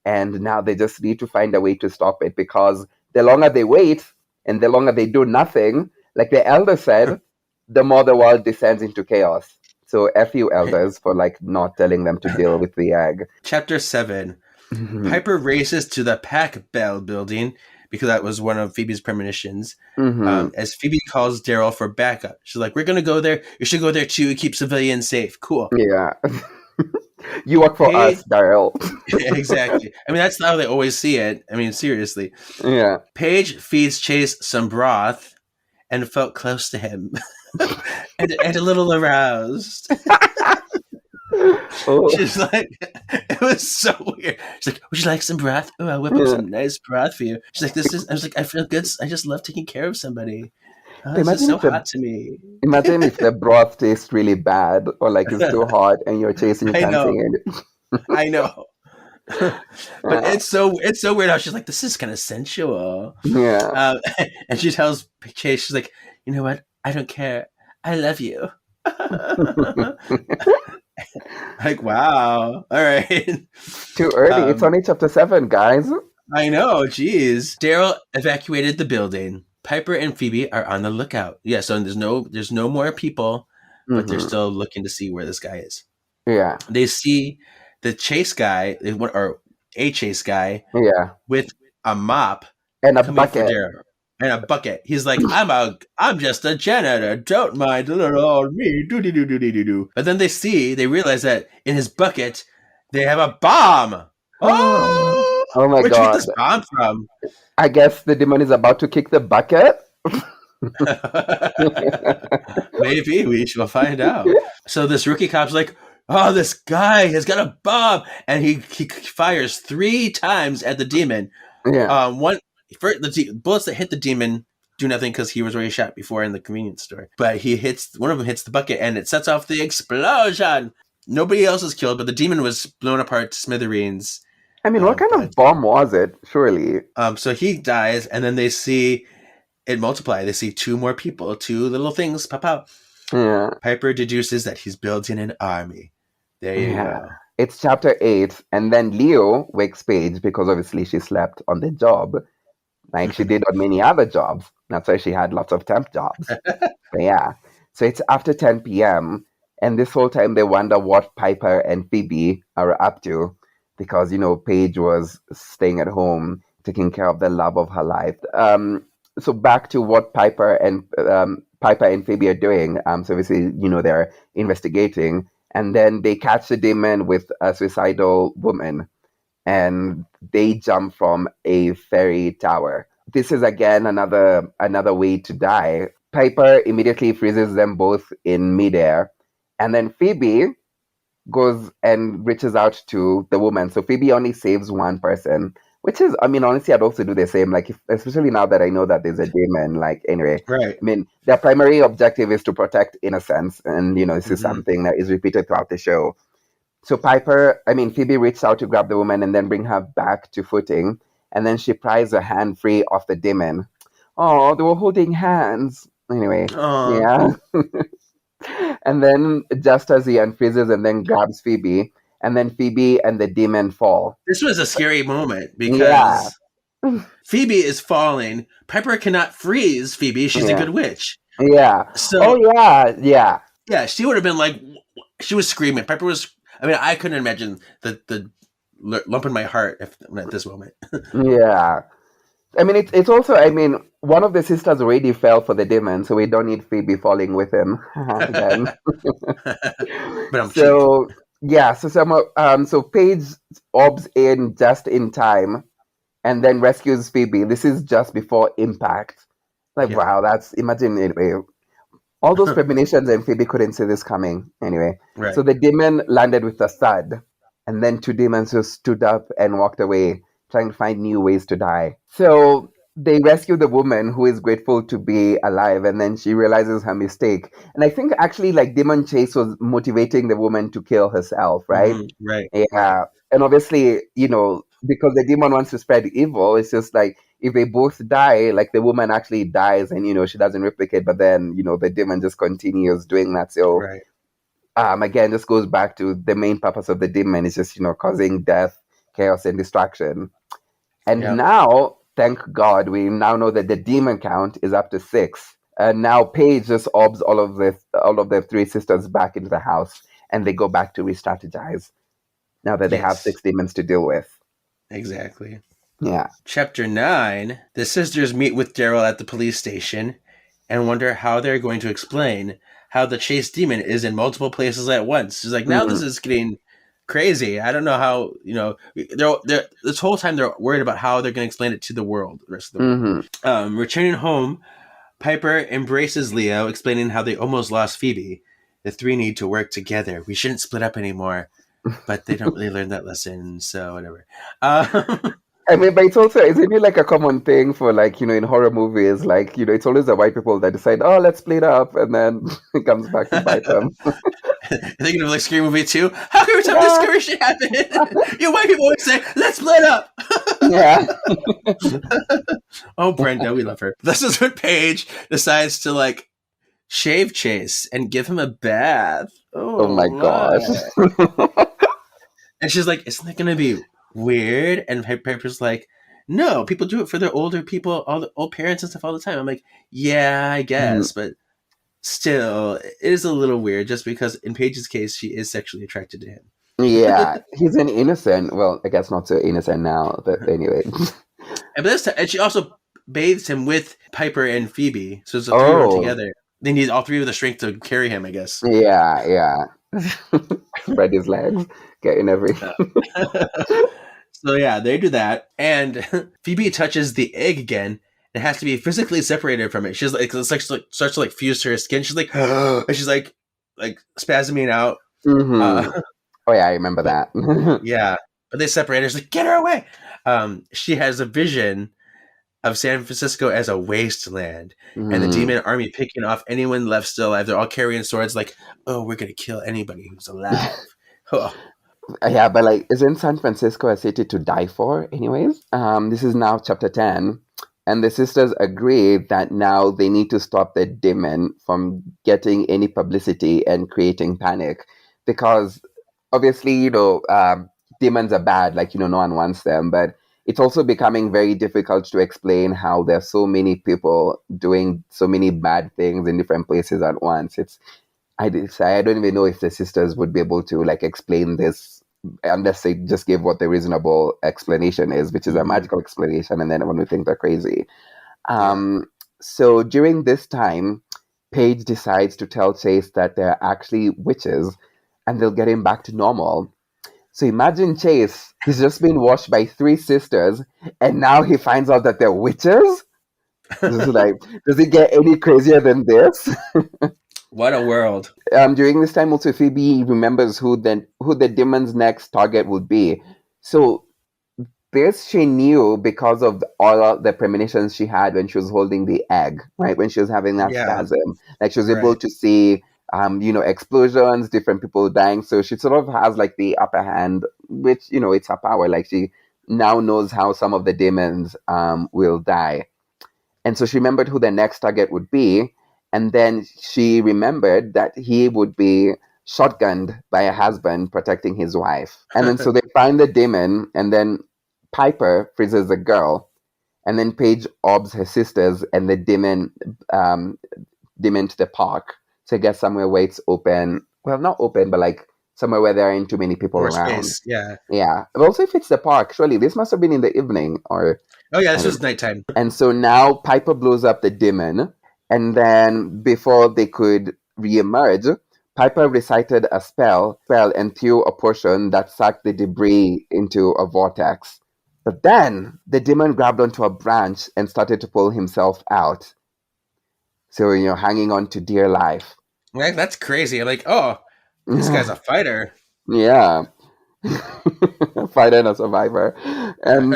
And now they just need to find a way to stop it, because the longer they wait and the longer they do nothing, like the elder said, the more the world descends into chaos. So F you elders for like not telling them to deal with the egg. Chapter 7. Piper races to the Pack Bell building, because that was one of Phoebe's premonitions. As Phoebe calls Daryl for backup. She's like, we're going to go there. You should go there too. Keep civilians safe. Cool. Yeah. You work for us, Daryl. Exactly. I mean, that's how they always see it. I mean, seriously. Yeah. Paige feeds Chase some broth and felt close to him. and a little aroused. She's like, it was so weird. She's like, would you like some broth? Oh, I'll whip up some nice broth for you. She's like, I was like, I feel good. I just love taking care of somebody. Oh, So this is imagine so if the hot to me. imagine if the broth tastes really bad or like it's too hot and you're chasing, you I can't know. sing it. I know. But Yeah. it's so weird how she's like, this is kind of sensual. Yeah. And she tells Chase, she's like, you know what? I don't care. I love you. Like, wow. All right. Too early. It's Um, only chapter 7, guys. I know. Geez. Daryl evacuated the building. Piper and Phoebe are on the lookout. Yeah. So there's no more people, but they're Hmm. still looking to see where this guy is. Yeah. They see the chase guy, or a chase guy, Yeah. with a mop And a coming for bucket. Daryl and a bucket. He's like, I'm just a janitor. Don't mind little me. Do do do do do do. But then they realize that in his bucket they have a bomb. Oh, Oh my where'd you get God. this bomb from? I guess the demon is about to kick the bucket. Maybe we shall find out. So this rookie cop's like, oh, this guy has got a bomb, and he fires 3 times at the demon. Yeah. One for the bullets that hit the demon do nothing because he was already shot before in the convenience store. But one of them hits the bucket, and it sets off the explosion. Nobody else is killed, but the demon was blown apart to smithereens. I mean, what kind of bomb was it? Surely. So he dies, and then they see it multiply. They see 2 more people, 2 little things pop out. Yeah. Piper deduces that he's building an army. There you go. It's chapter 8, and then Leo wakes Paige because obviously she slept on the job, like she did on many other jobs. That's why she had lots of temp jobs. But yeah. So it's after 10 p.m., and this whole time they wonder what Piper and Phoebe are up to because, Paige was staying at home taking care of the love of her life. So back to what Piper and Phoebe are doing. So obviously, they're investigating, and then they catch the demon with a suicidal woman, and they jump from a ferry tower. This is again another way to die. Piper immediately freezes them both in midair, and then Phoebe goes and reaches out to the woman. So Phoebe only saves one person, which is, I mean, honestly, I'd also do the same. Like, especially now that I know that there's a demon. Like, anyway, Right. I mean, their primary objective is to protect innocence, and this is something that is repeated throughout the show. So Phoebe reached out to grab the woman and then bring her back to footing, and then she pries her hand free of the demon. Oh, they were holding hands. Anyway, yeah. And then just as he unfreezes and then grabs Phoebe, and then Phoebe and the demon fall. This was a scary moment because Phoebe is falling. Piper cannot freeze Phoebe. She's a good witch. Yeah. So, yeah. Yeah, she would have been like, she was screaming. Piper was, I mean, I couldn't imagine the lump in my heart at this moment. Yeah. I mean, it's also, I mean, one of the sisters already fell for the demon, so we don't need Phoebe falling with him again. But so Paige orbs in just in time and then rescues Phoebe. This is just before impact. Wow, imagine anyway. All those premonitions, and Phoebe couldn't see this coming. Anyway, right. So the demon landed with a thud, and then 2 demons just stood up and walked away, trying to find new ways to die. So they rescue the woman, who is grateful to be alive, and then she realizes her mistake. And I think actually, like, Demon Chase was motivating the woman to kill herself, right? Right. Yeah. And obviously, because the demon wants to spread evil, it's just like, if they both die, like, the woman actually dies and, she doesn't replicate, but then, the demon just continues doing that. So, again, this goes back to the main purpose of the demon is just, causing death, chaos, and destruction. And now, thank God, we now know that the demon count is up to 6. And now Paige just orbs all of the 3 sisters back into the house, and they go back to re-strategize now that they have 6 demons to deal with. Exactly. Yeah. Chapter 9, the sisters meet with Daryl at the police station and wonder how they're going to explain how the chase demon is in multiple places at once. She's like, now this is getting crazy. I don't know how, they're this whole time they're worried about how they're going to explain it to the world, the rest of the world. Returning home, Piper embraces Leo, explaining how they almost lost Phoebe. The 3 need to work together. We shouldn't split up anymore. But they don't really learn that lesson, so whatever. I mean, but it's also, isn't it like a common thing for like, in horror movies, like, it's always the white people that decide, oh, let's split up, and then it comes back to bite them. Thinking of like Scary Movie 2. How can we tell this Yeah. scary shit happen? You white people always say, let's split up. Yeah. Oh, Brenda, we love her. This is when Paige decides to like shave Chase and give him a bath. Oh my gosh. And she's like, isn't that going to be weird? And Piper's like, no, people do it for their older people, all the old parents and stuff all the time. I'm like, yeah, I guess, but still, it is a little weird just because in Paige's case, she is sexually attracted to him. Yeah, he's an innocent. Well, I guess not so innocent now, but anyway. And she also bathes him with Piper and Phoebe, so it's the three of them together. They need all three of the strength to carry him, I guess. Yeah. Spread his legs, get in everything. So yeah, they do that, and Phoebe touches the egg again. It has to be physically separated from it. She's like, it's like starts to like fuse to her skin. She's like, and she's like spasming out. Mm-hmm. Oh yeah, I remember that. Yeah, but they separate her. She's like, get her away. She has a vision of San Francisco as a wasteland, and the demon army picking off anyone left still alive. They're all carrying swords, like, oh, we're gonna kill anybody who's alive. Yeah, but like, isn't San Francisco a city to die for, anyways? This is now chapter 10. And the sisters agree that now they need to stop the demon from getting any publicity and creating panic. Because obviously, demons are bad, like, no one wants them. But it's also becoming very difficult to explain how there's so many people doing so many bad things in different places at once. I don't even know if the sisters would be able to like explain this unless they just give what the reasonable explanation is, which is a magical explanation, and then everyone would think they're crazy. So during this time, Paige decides to tell Chase that they're actually witches and they'll get him back to normal. So imagine Chase, he's just been washed by 3 sisters, and now he finds out that they're witches? This is like, does it get any crazier than this? What a world. During this time, also Phoebe remembers who the demon's next target would be. So this she knew because of all the premonitions she had when she was holding the egg, right? When she was having that spasm. Like she was able to see, explosions, different people dying. So she sort of has like the upper hand, which, it's her power. Like she now knows how some of the demons will die. And so she remembered who the next target would be. And then she remembered that he would be shotgunned by a husband protecting his wife. And then so they find the demon, and then Piper freezes the girl. And then Paige orbs her sisters and the demon to the park. So I guess somewhere where it's open. Well, not open, but like somewhere where there aren't too many people around. Space. Yeah. Yeah. But also if it's the park, surely this must have been in the evening or... Oh yeah, this was nighttime. And so now Piper blows up the demon. And then before they could reemerge, Piper recited a spell and threw a potion that sucked the debris into a vortex. But then the demon grabbed onto a branch and started to pull himself out. So, hanging on to dear life. Right, that's crazy. I'm like, oh, this guy's a fighter. Yeah. A fighter and a survivor. And,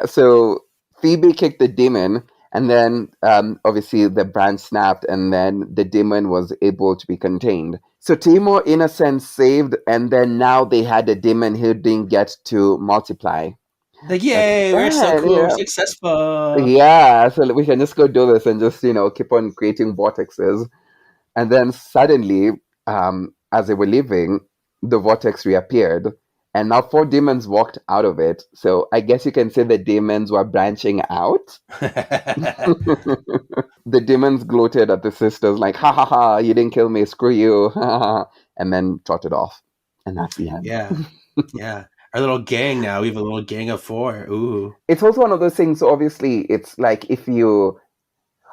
so Phoebe kicked the demon. And then, obviously, the branch snapped, and then the demon was able to be contained. So 2 more innocents saved, and then now they had a demon who didn't get to multiply. Like, yay, we're so cool, we're successful. Yeah, so we can just go do this and just, keep on creating vortexes. And then suddenly, as they were leaving, the vortex reappeared. And now 4 demons walked out of it. So I guess you can say the demons were branching out. The demons gloated at the sisters like, ha ha ha, you didn't kill me, screw you. And then trotted off. And that's the end. Yeah. Yeah. Our little gang now. We have a little gang of 4. Ooh. It's also one of those things. So obviously, it's like if you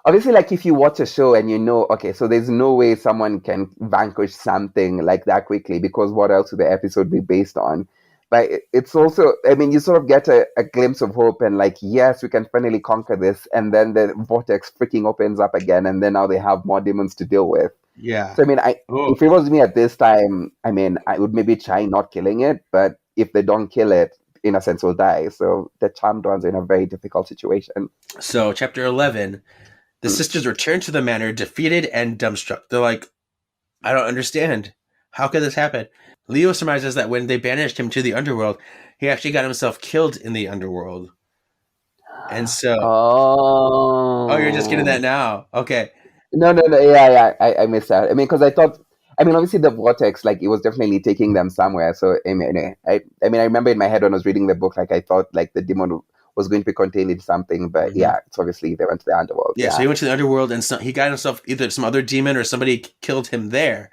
watch a show and okay, so there's no way someone can vanquish something like that quickly because what else would the episode be based on? But it's also, you sort of get a glimpse of hope and like, yes, we can finally conquer this. And then the vortex freaking opens up again. And then now they have more demons to deal with. Yeah. So, if it was me at this time, I would maybe try not killing it. But if they don't kill it, in a sense, will die. So the charmed ones are in a very difficult situation. So, chapter 11, the sisters return to the manor, defeated and dumbstruck. They're like, I don't understand. How could this happen? Leo surmises that when they banished him to the underworld, he actually got himself killed in the underworld. And so... Oh, you're just getting that now. Okay. No. Yeah. I missed that. I mean, because I thought... I mean, obviously the vortex, like, it was definitely taking them somewhere. So, I mean, I remember in my head when I was reading the book, like, I thought, like, the demon was going to be contained in something. But, yeah, it's obviously they went to the underworld. Yeah, so he went to the underworld, and he got himself either some other demon or somebody killed him there.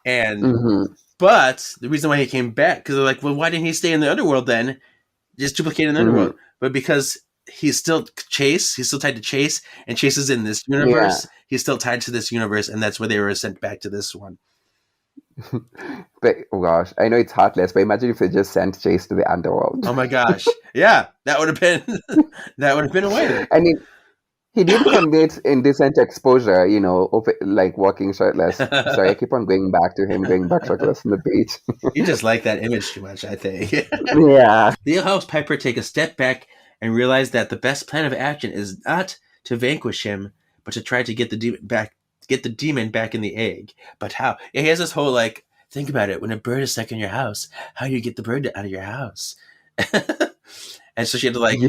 And but the reason why he came back, because they're like, well, why didn't he stay in the underworld then? Just duplicate in the underworld. But because he's still tied to Chase, and Chase is in this universe. Yeah. He's still tied to this universe, and that's where they were sent back to this one. But oh gosh, I know it's heartless, but imagine if they just sent Chase to the underworld. Oh my gosh. Yeah, that would have been a way. I mean, he did commit indecent exposure, you know, like walking shirtless. Sorry, I keep on going back shirtless on the beach. You just like that image too much, I think. Yeah. Leo helps Piper take a step back and realize that the best plan of action is not to vanquish him, but to try to get the demon back in the egg. But how? Yeah, he has this whole, like, think about it. When a bird is stuck in your house, how do you get the bird out of your house? And so she had to, like,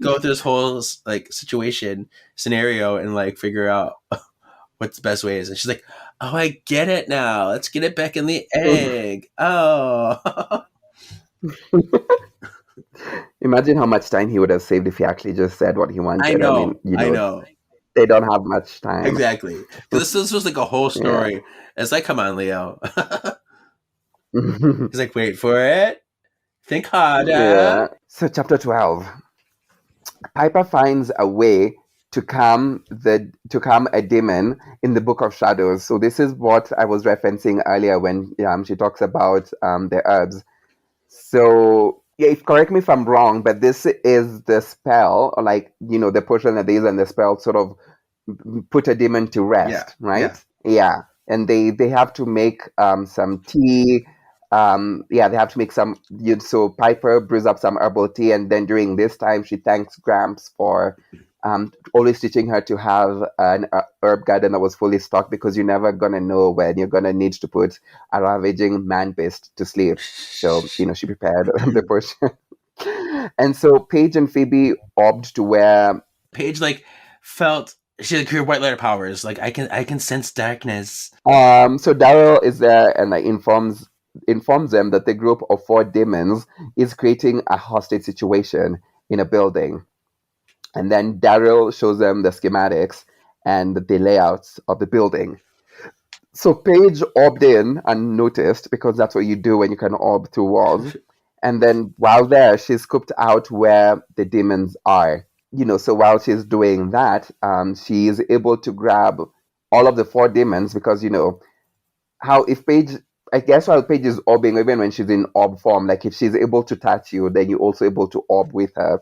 go through this whole, like, scenario and, like, figure out what the best way is. And she's like, oh, I get it now. Let's get it back in the egg. Oh. Imagine how much time he would have saved if he actually just said what he wanted. I know. They don't have much time. Exactly. Because this was like a whole story. Yeah. It's like, come on, Leo. He's like, wait for it. Think harder. Yeah. So chapter 12. Piper finds a way to calm a demon in the Book of Shadows. So this is what I was referencing earlier when she talks about the herbs. So yeah, correct me if I'm wrong, but this is the spell, or like, you know, the potion that is and the spell sort of put a demon to rest, right? Yeah. And they have to make some tea. They have to make some. So Piper brews up some herbal tea, and then during this time, she thanks Gramps for always teaching her to have an herb garden that was fully stocked, because you're never gonna know when you're gonna need to put a ravaging man-beast to sleep. So, you know, she prepared the potion. And so Paige and Phoebe opt to wear. Paige, like, felt she had her white lighter powers. Like, I can sense darkness. So Daryl is there and, like, informs them that the group of 4 demons is creating a hostage situation in a building. And then Daryl shows them the schematics and the layouts of the building. So Paige orbed in unnoticed, because that's what you do when you can orb through walls. And then while there, she scooped out where the demons are. You know, so while she's doing that, she is able to grab all of the 4 demons, because, you know, while Paige is orbing, even when she's in orb form, like, if she's able to touch you, then you're also able to orb with her.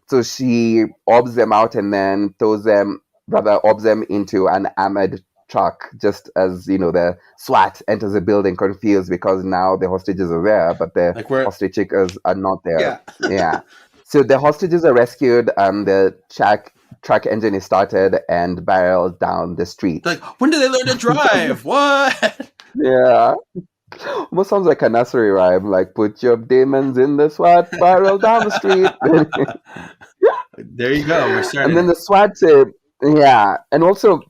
So she orbs them out and then orbs them into an armored truck, just as, you know, the SWAT enters the building confused, because now the hostages are there, but the hostage seekers are not there. Yeah. So the hostages are rescued, and the truck engine is started and barreled down the street. Like, when did they learn to drive? What? Yeah. Almost sounds like a nursery rhyme, like, put your demons in the SWAT, barrel down the street. There you go. We're starting. And then the SWAT say, yeah. And also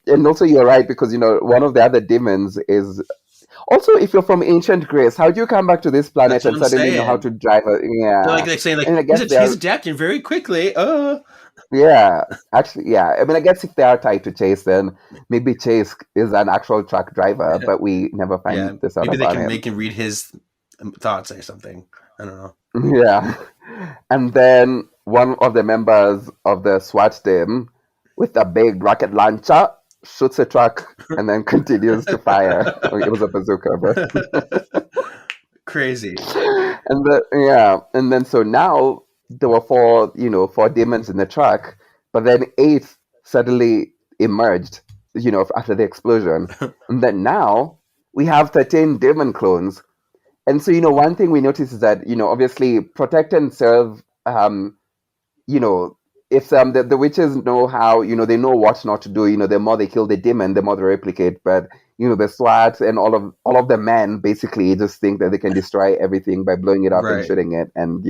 you're right, because, you know, one of the other demons is also, if you're from ancient Greece, how do you come back to this planet and suddenly know how to drive? They're saying, like, he's adapting very quickly. Yeah, actually, yeah. I mean, I guess if they are tied to Chase, then maybe Chase is an actual truck driver, but we never find this out about him. Maybe they can read his thoughts or something. I don't know. Yeah. And then one of the members of the SWAT team, with a big rocket launcher, shoots a truck and then continues to fire. It was a bazooka, but crazy. And then so now there were 4 demons in the truck, but then 8 suddenly emerged, you know, after the explosion. And then now we have 13 demon clones. And so, one thing we notice is that, obviously protect and serve, you know, if the witches know how, they know what not to do. The more they kill the demon, the more they replicate. But the SWAT and all of the men basically just think that they can destroy everything by blowing it up and Right. shooting it. And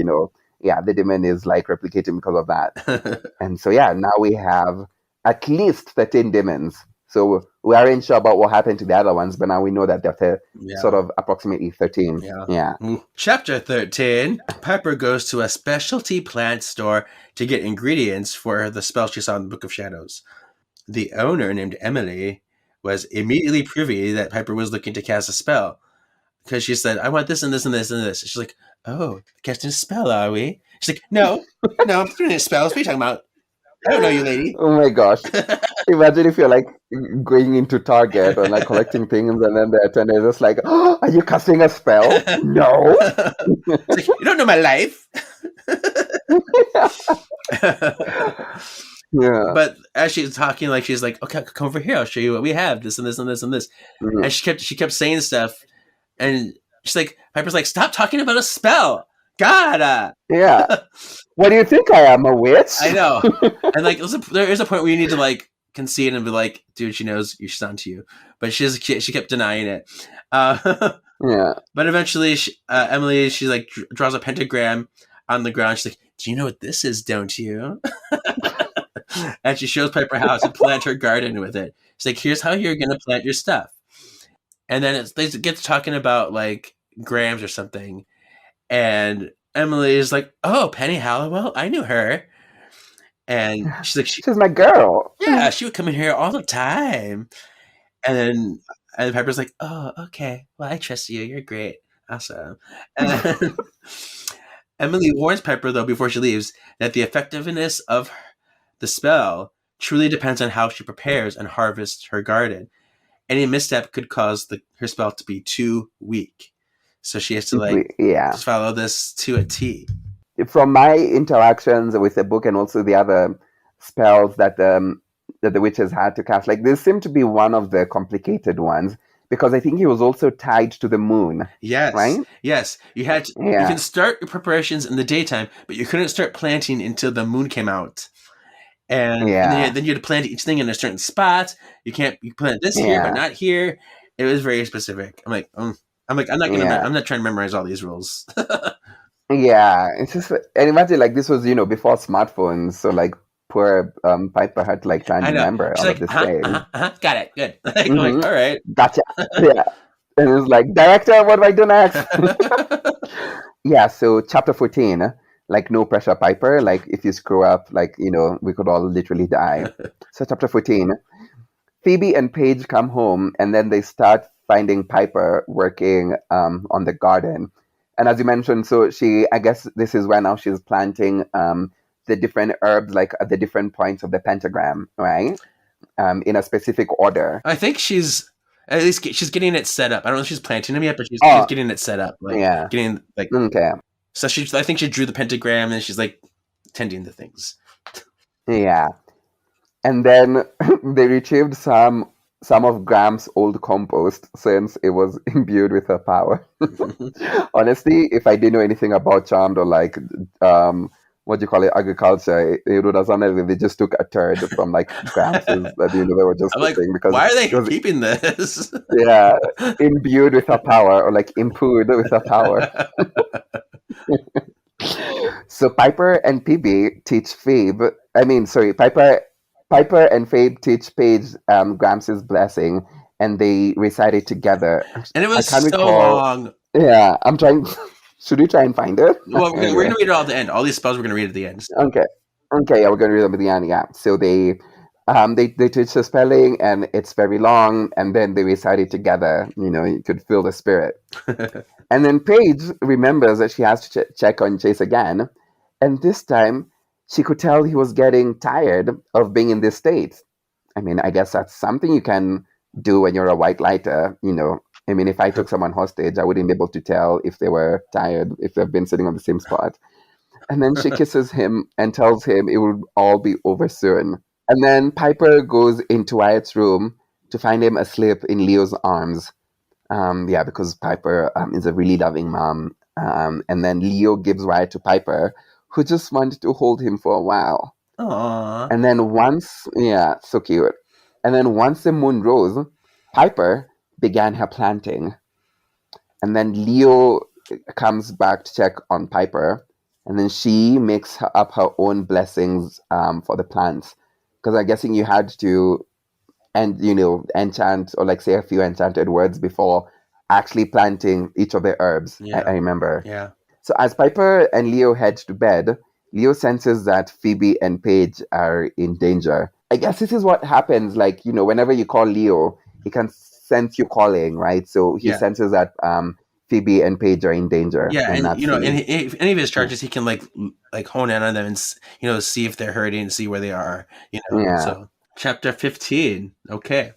yeah, the demon is like replicating because of that. And so yeah, now we have at least 13 demons. So we aren't sure about what happened to the other ones, but now we know that they're Yeah. sort of approximately 13. Yeah. Chapter 13. Piper goes to a specialty plant store to get ingredients for the spell she saw in the Book of Shadows. The owner, named Emily, was immediately privy that Piper was looking to cast a spell, because she said, I want this and this and this and this. She's like, oh, casting a spell, are we? She's like, no, I'm doing spells. What are you talking about? I don't know you, lady. Oh my gosh. Imagine if you're like going into Target or like collecting things, and then the attendant is just like, oh, are you casting a spell? No. It's like, you don't know my life. Yeah. But as she's talking, like, she's like, okay, come over here. I'll show you what we have. This and this and this and this. Mhm. And she kept saying stuff. And she's like, Piper's like, stop talking about a spell. God. Yeah. What do you think I am, a witch? I know. And like, there is a point where you need to like concede and be like, dude, she knows she's onto you. But she kept denying it. Yeah. But eventually, Emily, she like draws a pentagram on the ground. She's like, do you know what this is, don't you? And she shows Piper how to plant her garden with it. She's like, here's how you're going to plant your stuff. And then they get to talking about like grams or something. And Emily is like, oh, Penny Halliwell? I knew her. And she's like, she's my girl. Yeah, she would come in here all the time. And Piper's like, oh, okay. Well, I trust you. You're great. Awesome. And Emily warns Piper, though, before she leaves, that the effectiveness of the spell truly depends on how she prepares and harvests her garden. Any misstep could cause her spell to be too weak. So she has to just follow this to a T. From my interactions with the book and also the other spells that the witches had to cast, like this seemed to be one of the complicated ones, because I think he was also tied to the moon. Yes. Right? Yes. You had to, you can start your preparations in the daytime, but you couldn't start planting until the moon came out. And then you had to plant each thing in a certain spot. You plant this here, but not here. It was very specific. I'm like, I'm not trying to memorize all these rules. Yeah, it's just, and imagine like this was before smartphones, so like poor Piper had to like try and remember all of this thing. Got it, good. I'm like, all right, gotcha. Yeah, and it was like, director, what do I do next? Yeah, so chapter 14, like no pressure, Piper. Like if you screw up, like we could all literally die. So chapter 14, Phoebe and Paige come home, and then they start finding Piper working on the garden. And as you mentioned, so I guess this is where now she's planting the different herbs, like at the different points of the pentagram, right? In a specific order. I think she's getting it set up. I don't know if she's planting them yet, but she's getting it set up. Like, getting like, okay. So I think she drew the pentagram and she's like tending the things. Yeah. And then they retrieved some of Graham's old compost, since it was imbued with her power. Honestly, if I didn't know anything about Charmed or like what do you call it, agriculture, it would have sounded like they just took a turd from like Graham's that they were just putting, because why are they keeping this? Yeah, imbued with her power, or like imbued with her power. So Piper and Phoebe teach Piper and Phoebe teach Paige Gramsci's blessing, and they recite it together. And it was so long. Yeah, I'm trying. Should we try and find it? Well, we're going to read it all at the end. All these spells we're going to read at the end. Okay, yeah, we're going to read them at the end. Yeah. So they teach the spelling, and it's very long, and then they recite it together. You could feel the spirit. And then Paige remembers that she has to check on Chase again, and this time she could tell he was getting tired of being in this state. I mean, I guess that's something you can do when you're a white lighter. I mean, if I took someone hostage, I wouldn't be able to tell if they were tired, if they've been sitting on the same spot. And then she kisses him and tells him it will all be over soon. And then Piper goes into Wyatt's room to find him asleep in Leo's arms. Because Piper is a really loving mom. And then Leo gives Riot to Piper, who just wanted to hold him for a while. Aww. And then so cute. And then once the moon rose, Piper began her planting. And then Leo comes back to check on Piper. And then she makes up her own blessings for the plants. Because I'm guessing you had to, enchant or like say a few enchanted words before actually planting each of the herbs. Yeah. I remember. Yeah. So as Piper and Leo head to bed, Leo senses that Phoebe and Paige are in danger. I guess this is what happens. Like, whenever you call Leo, he can sense you calling, right? So he senses that Phoebe and Paige are in danger. Yeah, and that's if any of his charges, he can like hone in on them and see if they're hurting and see where they are. So chapter 15. Okay.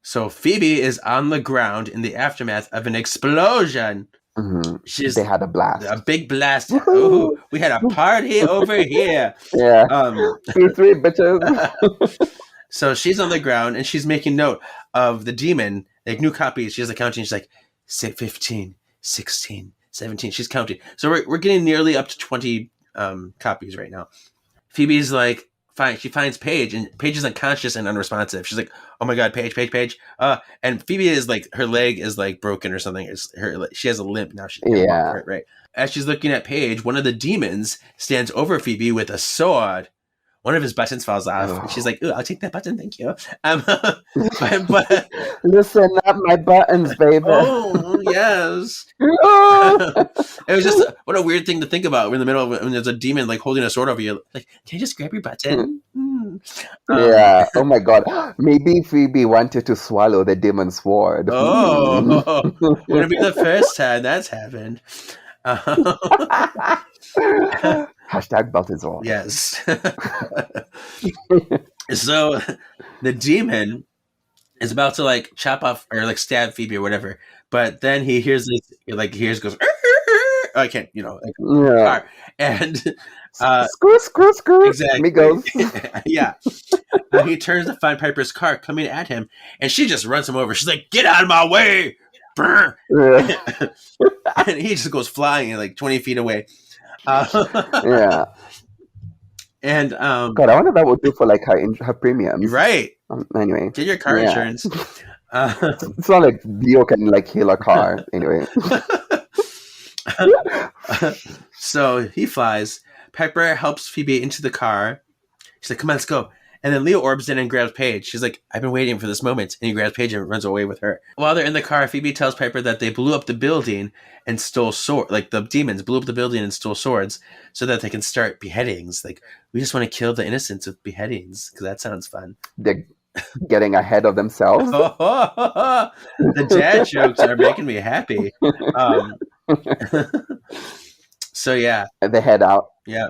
So Phoebe is on the ground in the aftermath of an explosion. Mm-hmm. They had a blast. A big blast. Ooh, we had a party over here. Yeah. 3 bitches. So she's on the ground and she's making note of the demon, like new copies. She has a counting. She's like 15, 16, 17. She's counting. So we're getting nearly up to 20 copies right now. Phoebe's like, fine. She finds Paige, and Paige is unconscious and unresponsive. She's like, "Oh my god, Paige!" And Phoebe is like, her leg is like broken or something. She has a limp now. She can't walk, right. As she's looking at Paige, one of the demons stands over Phoebe with a sword. One of his buttons falls off. And she's like, "Ooh, I'll take that button, thank you." But listen up, my buttons, baby. Oh yes. It was just what a weird thing to think about. We're in the middle of when there's a demon like holding a sword over you. Like, can you just grab your button? Yeah. Oh my god. Maybe Phoebe wanted to swallow the demon sword. Wouldn't be the first time that's happened. Hashtag Baltazar. Yes. So the demon is about to like chop off or like stab Phoebe or whatever, but then he hears this, like hears goes, I can't, car. And screw. Exactly. Amigos. Yeah. He turns to find Piper's car coming at him, and she just runs him over. She's like, "Get out of my way!" And he just goes flying like 20 feet away. Yeah. And God, I wonder what that would do for like her premiums. Right. Anyway, get your car insurance. It's not like Leo can like heal a car. Anyway. So he flies. Piper helps Phoebe into the car. She's like, "Come on, let's go." And then Leo orbs in and grabs Paige. She's like, "I've been waiting for this moment." And he grabs Paige and runs away with her. While they're in the car, Phoebe tells Piper that they blew up the building and stole swords. Like, the demons blew up the building and stole swords so that they can start beheadings. Like, we just want to kill the innocents with beheadings because that sounds fun. They're getting ahead of themselves. The dad jokes are making me happy. So, yeah. They head out. Yeah.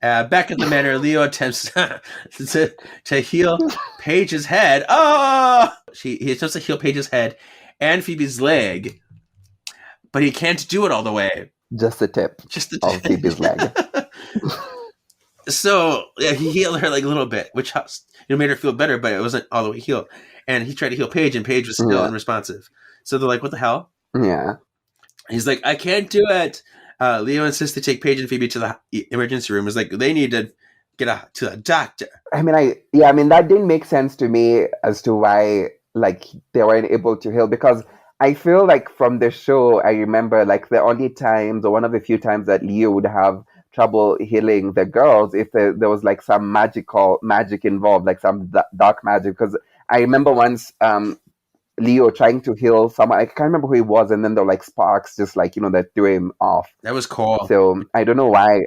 Back at the manor, Leo attempts to heal Paige's head. Oh! He attempts to heal Paige's head and Phoebe's leg, but he can't do it all the way. Just the tip. Of Phoebe's leg. So, yeah, he healed her like a little bit, which made her feel better, but it wasn't all the way healed. And he tried to heal Paige, and Paige was still unresponsive. So they're like, "What the hell?" Yeah. He's like, "I can't do it." Leo insists to take Paige and Phoebe to the emergency room. It's like they need to get to a doctor. I mean, that didn't make sense to me as to why like they weren't able to heal, because I feel like from the show, I remember like the only times or one of the few times that Leo would have trouble healing the girls if there was like some magic involved, like some dark magic. Because I remember once Leo trying to heal someone. I can't remember who he was, and then there were like sparks just like, that threw him off. That was cool. So I don't know why.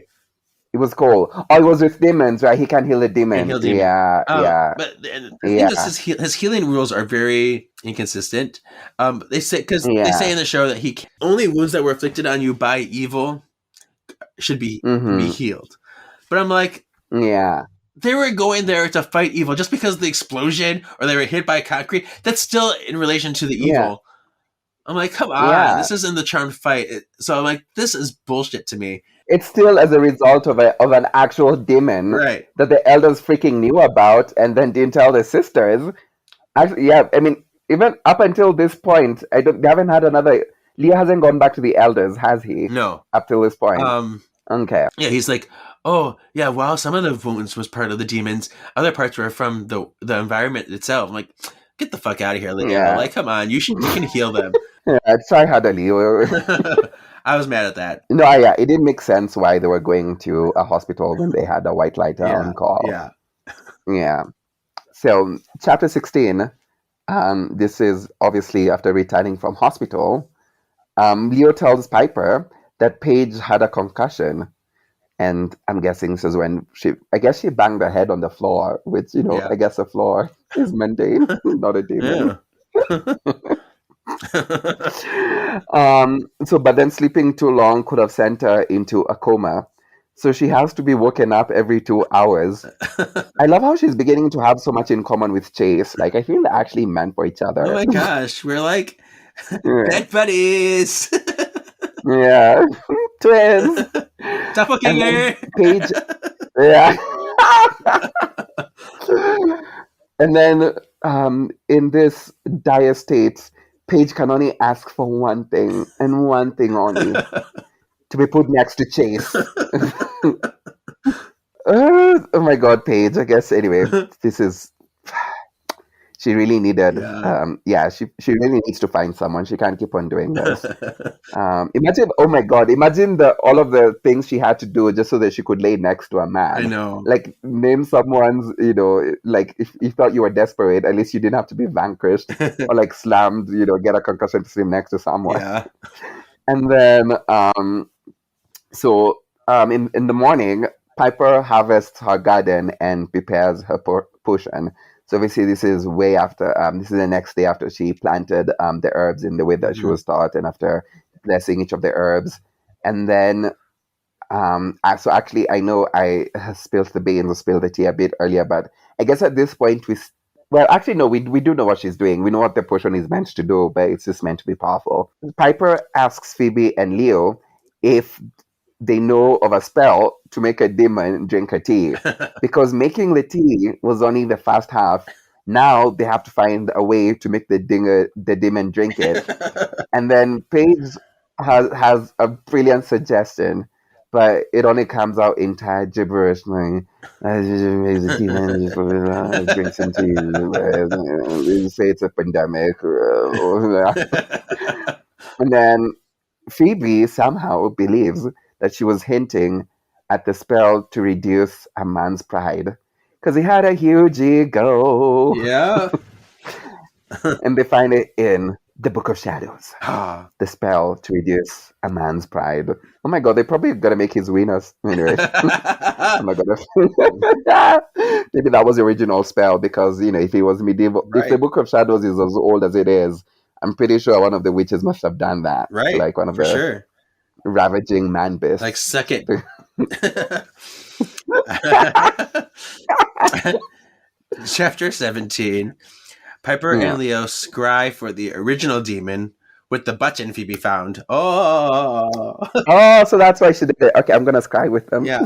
It was cool. Oh, it was with demons, right? He can heal a demon. Yeah. But the thing is, his healing rules are very inconsistent. They say they say in the show that only wounds that were inflicted on you by evil should be healed. But I'm like, they were going there to fight evil. Just because of the explosion or they were hit by concrete, that's still in relation to the evil. I'm like, come on, this isn't the charmed fight. So I'm like, this is bullshit to me. It's still as a result of an actual demon, right, that the elders freaking knew about and then didn't tell their sisters. Actually, I mean, even up until this point, they haven't had another. Leo hasn't gone back to the elders, has he? No. Up till this point. Okay. Yeah, he's like, oh, yeah, well, some of the wounds was part of the demons. Other parts were from the environment itself. I'm like, get the fuck out of here, Leo. Yeah. Like, come on, you can heal them. Yeah, try harder, Leo. I was mad at that. No, yeah, it didn't make sense why they were going to a hospital when they had a white light on call. Yeah. Yeah. So, chapter 16, this is obviously after returning from hospital. Leo tells Piper that Paige had a concussion. And I'm guessing this is when she banged her head on the floor, which, I guess the floor is mundane, not a demon. Yeah. But then sleeping too long could have sent her into a coma. So she has to be woken up every 2 hours. I love how she's beginning to have so much in common with Chase. Like, I feel they're actually meant for each other. Oh my gosh, we're like bed buddies. Yeah, twins. Doppelganger. Paige. Yeah. And then in this dire state, Paige can only ask for one thing and one thing only: to be put next to Chase. Oh my God, Paige. I guess anyway, this is. She really needed. She really needs to find someone. She can't keep on doing this. Imagine, oh my God, imagine all of the things she had to do just so that she could lay next to a man. I know. Like, name someone's, like if you thought you were desperate, at least you didn't have to be vanquished or like slammed, get a concussion to sleep next to someone. Yeah. And then, in the morning, Piper harvests her garden and prepares her potion. So obviously this is way after, this is the next day after she planted the herbs in the way that she was taught, and after blessing each of the herbs. And then, so actually I know I spilled the beans or spilled the tea a bit earlier, but I guess at this point we do know what she's doing. We know what the potion is meant to do, but it's just meant to be powerful. Piper asks Phoebe and Leo if they know of a spell to make a demon drink her tea, because making the tea was only the first half. Now they have to find a way to make the demon drink it. And then Paige has a brilliant suggestion, but it only comes out entire gibberish. Like, the demon drinks some tea. They say it's a pandemic. And then Phoebe somehow believes that she was hinting at the spell to reduce a man's pride, because he had a huge ego. Yeah. And they find it in the Book of Shadows. The spell to reduce a man's pride. Oh my God, they probably gotta make his wieners. Anyway. Oh my God. Maybe that was the original spell, because, if it was medieval, if the Book of Shadows is as old as it is, I'm pretty sure one of the witches must have done that. Right. Like one of the sure. ravaging man beasts. Like, suck it. Chapter 17. Piper and Leo scry for the original demon with the button Phoebe found. Oh, so that's why she did it. Okay, I'm gonna scry with them. Yeah.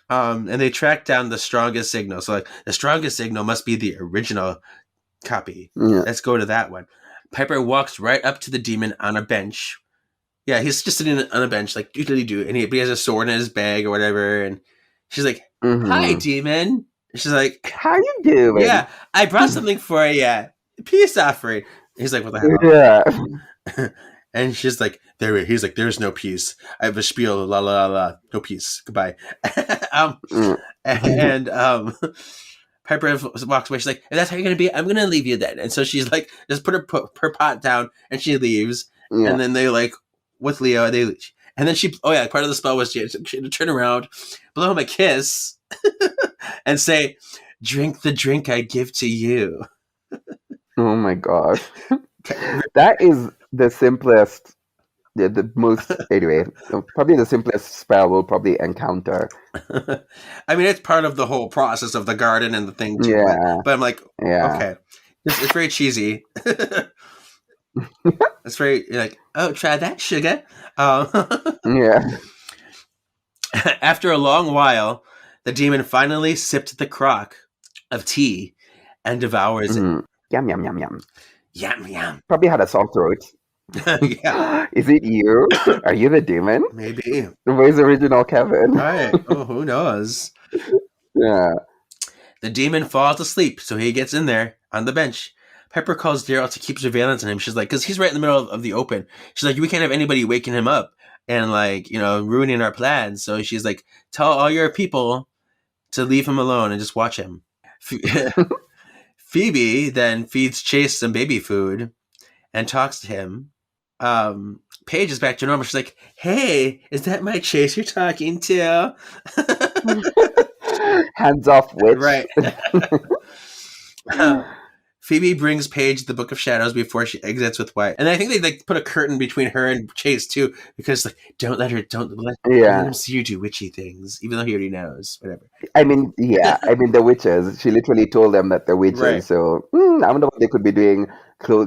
And they track down the strongest signal. So, like, the strongest signal must be the original copy. Yeah. Let's go to that one. Piper walks right up to the demon on a bench. Yeah, he's just sitting on a bench, like, doodly-doo, and he has a sword in his bag or whatever, and she's like, Hi, demon. And she's like, how you doing? Yeah, I brought something for you. Peace offering. He's like, what the hell? Yeah. And she's like, he's like, there's no peace. I have a spiel, la la la, no peace. Goodbye. And Piper walks away. She's like, if that's how you're going to be, I'm going to leave you then. And so she's like, just put her pot down, and she leaves. Yeah. And then they like, with Leo, and then part of the spell was she had to turn around, blow him a kiss, and say, drink the drink I give to you. Oh my God. That is the simplest, the most, anyway, probably the simplest spell we'll probably encounter. I mean, it's part of the whole process of the garden and the thing too. Yeah. But I'm like, okay. It's very cheesy. It's very like, oh, try that, sugar. Yeah. After a long while, the demon finally sipped the crock of tea and devours it. Yum, yum, yum, yum. Yum, yum. Probably had a sore throat. Yeah, Is it you? Are you the demon? maybe. Where's the original Kevin? Right. Oh, who knows? Yeah. The demon falls asleep, so he gets in there on the bench. Pepper calls Daryl to keep surveillance on him. She's like, because he's right in the middle of the open. She's like, we can't have anybody waking him up and, like, you know, ruining our plans. So she's like, tell all your people to leave him alone and just watch him. Phoebe then feeds Chase some baby food and talks to him. Paige is back to normal. She's like, hey, is that my Chase you're talking to? Hands off, witch. Right. Phoebe brings Paige the Book of Shadows before she exits with Wyatt. And I think they like put a curtain between her and Chase too, because like don't let him see you do witchy things, even though he already knows. Whatever. I mean, yeah. I mean, the witches. She literally told them that they're witches. Right. So I wonder what they could be doing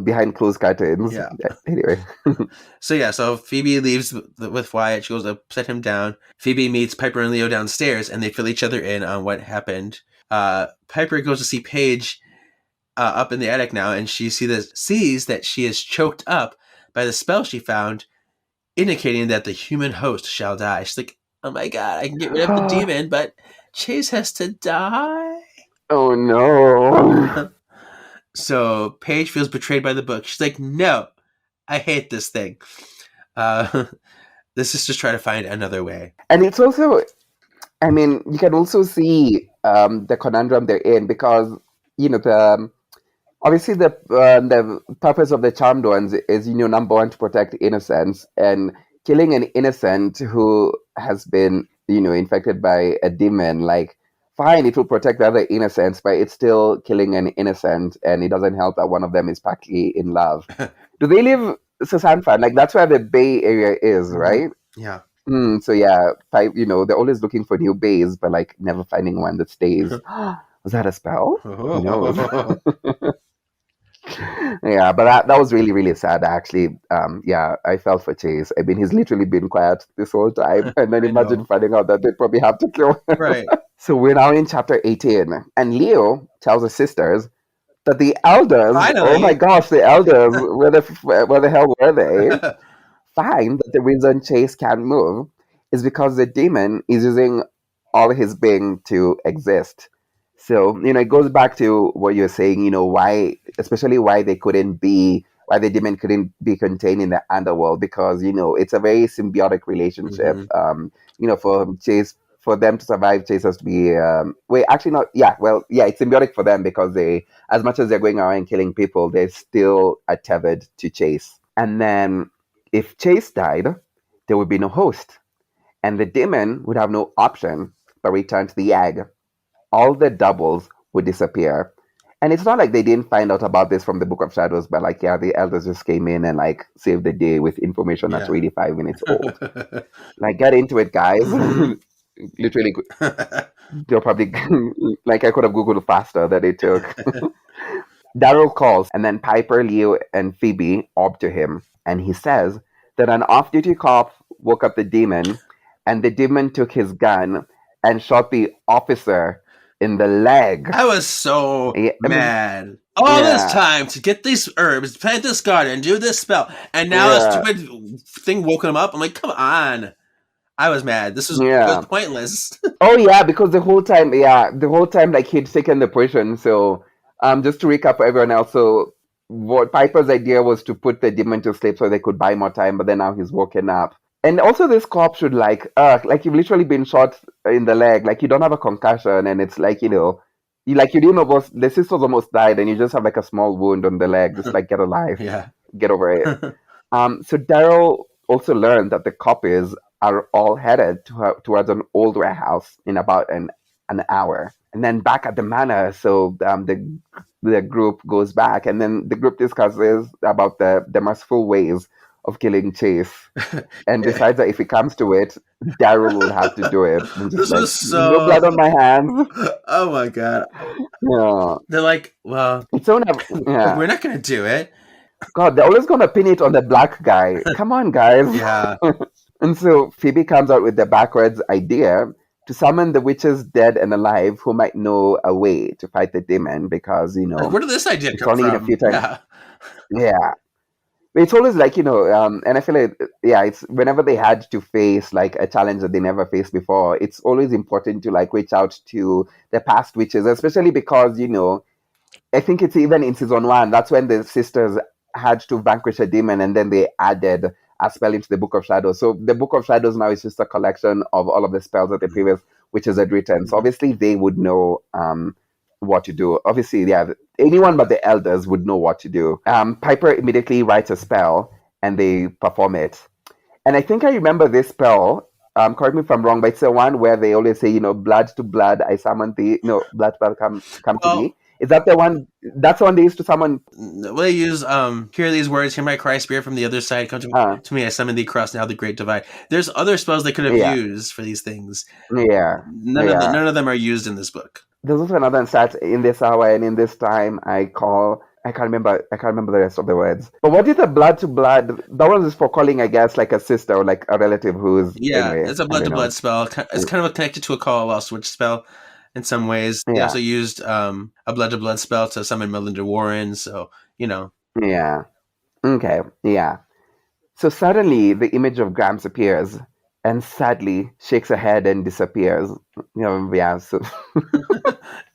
behind closed curtains. Yeah. Anyway. So Phoebe leaves with Wyatt. She goes to set him down. Phoebe meets Piper and Leo downstairs, and they fill each other in on what happened. Piper goes to see Paige up in the attic now, and she sees that she is choked up by the spell she found, indicating that the human host shall die. She's like, oh my god, I can get rid of the demon, but Chase has to die. Oh no. So Paige feels betrayed by the book. She's like, no, I hate this thing. The sisters try to find another way. And it's also, I mean, you can also see the conundrum they're in, because, you know, obviously the purpose of the Charmed Ones is, you know, number one, to protect innocence, and killing an innocent who has been, you know, infected by a demon, like, fine, it will protect the other innocents, but it's still killing an innocent, and it doesn't help that one of them is partly in love. Do they live Sasanfan? Like, that's where the Bay Area is, right? Yeah. So yeah, you know, they're always looking for new bays, but like never finding one that stays. Was that a spell? Who knows? Yeah, but that was really, really sad, actually. Yeah, I felt for Chase. I mean, he's literally been quiet this whole time. And then imagine finding out that they'd probably have to kill him. Right. So we're now in chapter 18. And Leo tells his sisters that the elders, Finally. Oh my gosh, the elders, where the hell were they? Find that the reason Chase can't move is because the demon is using all his being to exist. So, you know, it goes back to what you're saying, you know, especially why the demon couldn't be contained in the underworld, because, you know, it's a very symbiotic relationship. Mm-hmm. You know, for them to survive, Chase has to be, it's symbiotic for them, because as much as they're going around killing people, they still are tethered to Chase. And then if Chase died, there would be no host, and the demon would have no option but return to the egg. All the doubles would disappear. And it's not like they didn't find out about this from the Book of Shadows, but like, yeah, the elders just came in and like saved the day with information that's really 5 minutes old. Like, get into it, guys. Literally, they're probably like, I could have Googled faster than it took. Daryl calls, and then Piper, Leo, and Phoebe orb to him, and he says that an off-duty cop woke up the demon, and the demon took his gun and shot the officer in the leg. I was so mad. All this time to get these herbs, plant this garden, do this spell, and now a stupid thing woke him up. I'm like, come on. I was mad. This was pointless. Oh yeah, because the whole time, like, he'd taken the potion. So, just to recap for everyone else, so what Piper's idea was to put the demon to sleep so they could buy more time, but then now he's woken up. And also, this cop should like you've literally been shot in the leg, like you don't have a concussion, and it's like, you know, you didn't almost, the sisters almost died, and you just have like a small wound on the leg, just like, get alive, get over it. So Daryl also learned that the copies are all headed towards an old warehouse in about an hour, and then back at the manor. So the group goes back, and then the group discusses about the merciful ways of killing Chase, and decides that if it comes to it, Daryl will have to do it. This like, was so... no blood on my hands. Oh my god. Yeah. They're like, well, we're not going to do it. God, they're always going to pin it on the black guy. Come on, guys. Yeah. And so Phoebe comes out with the backwards idea to summon the witches dead and alive who might know a way to fight the demon, because Where did this idea it's come only in a from? few times. Yeah. Yeah, it's always like, and I feel like, yeah, it's whenever they had to face like a challenge that they never faced before, it's always important to like reach out to the past witches, especially because, I think it's even in season one, that's when the sisters had to vanquish a demon, and then they added a spell into the Book of Shadows. So the Book of Shadows now is just a collection of all of the spells that the previous witches had written. So obviously they would know what to do. Obviously, yeah, anyone but the elders would know what to do. Piper immediately writes a spell, and they perform it. And I think I remember this spell. Correct me if I'm wrong, but it's the one where they always say, blood to blood, I summon thee. No, blood to blood, come to me. Is that the one? That's the one they used to summon. Well, they use hear these words, hear my cry, spirit from the other side, come to me, I summon thee, cross now the great divide. There's other spells they could have used for these things. Yeah. None of them are used in this book. There's also another instance in this hour and in this time I can't remember the rest of the words. But what is the blood to blood? That one is for calling, I guess, like a sister or like a relative who's anyway, it's a blood to blood spell. It's kind of connected to a call lost witch spell in some ways. They also used a blood to blood spell to summon Melinda Warren. So Yeah. Okay. Yeah. So suddenly the image of Gramps appears, and sadly shakes her head and disappears. So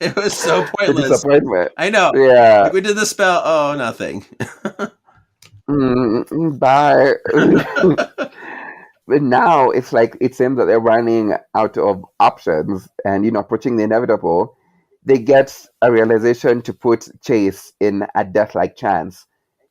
it was so pointless. Disappointment. I know. Yeah. Like we did the spell. Oh, nothing. Bye. But now it's like it seems that they're running out of options, and approaching the inevitable, they get a realization to put Chase in a death-like trance.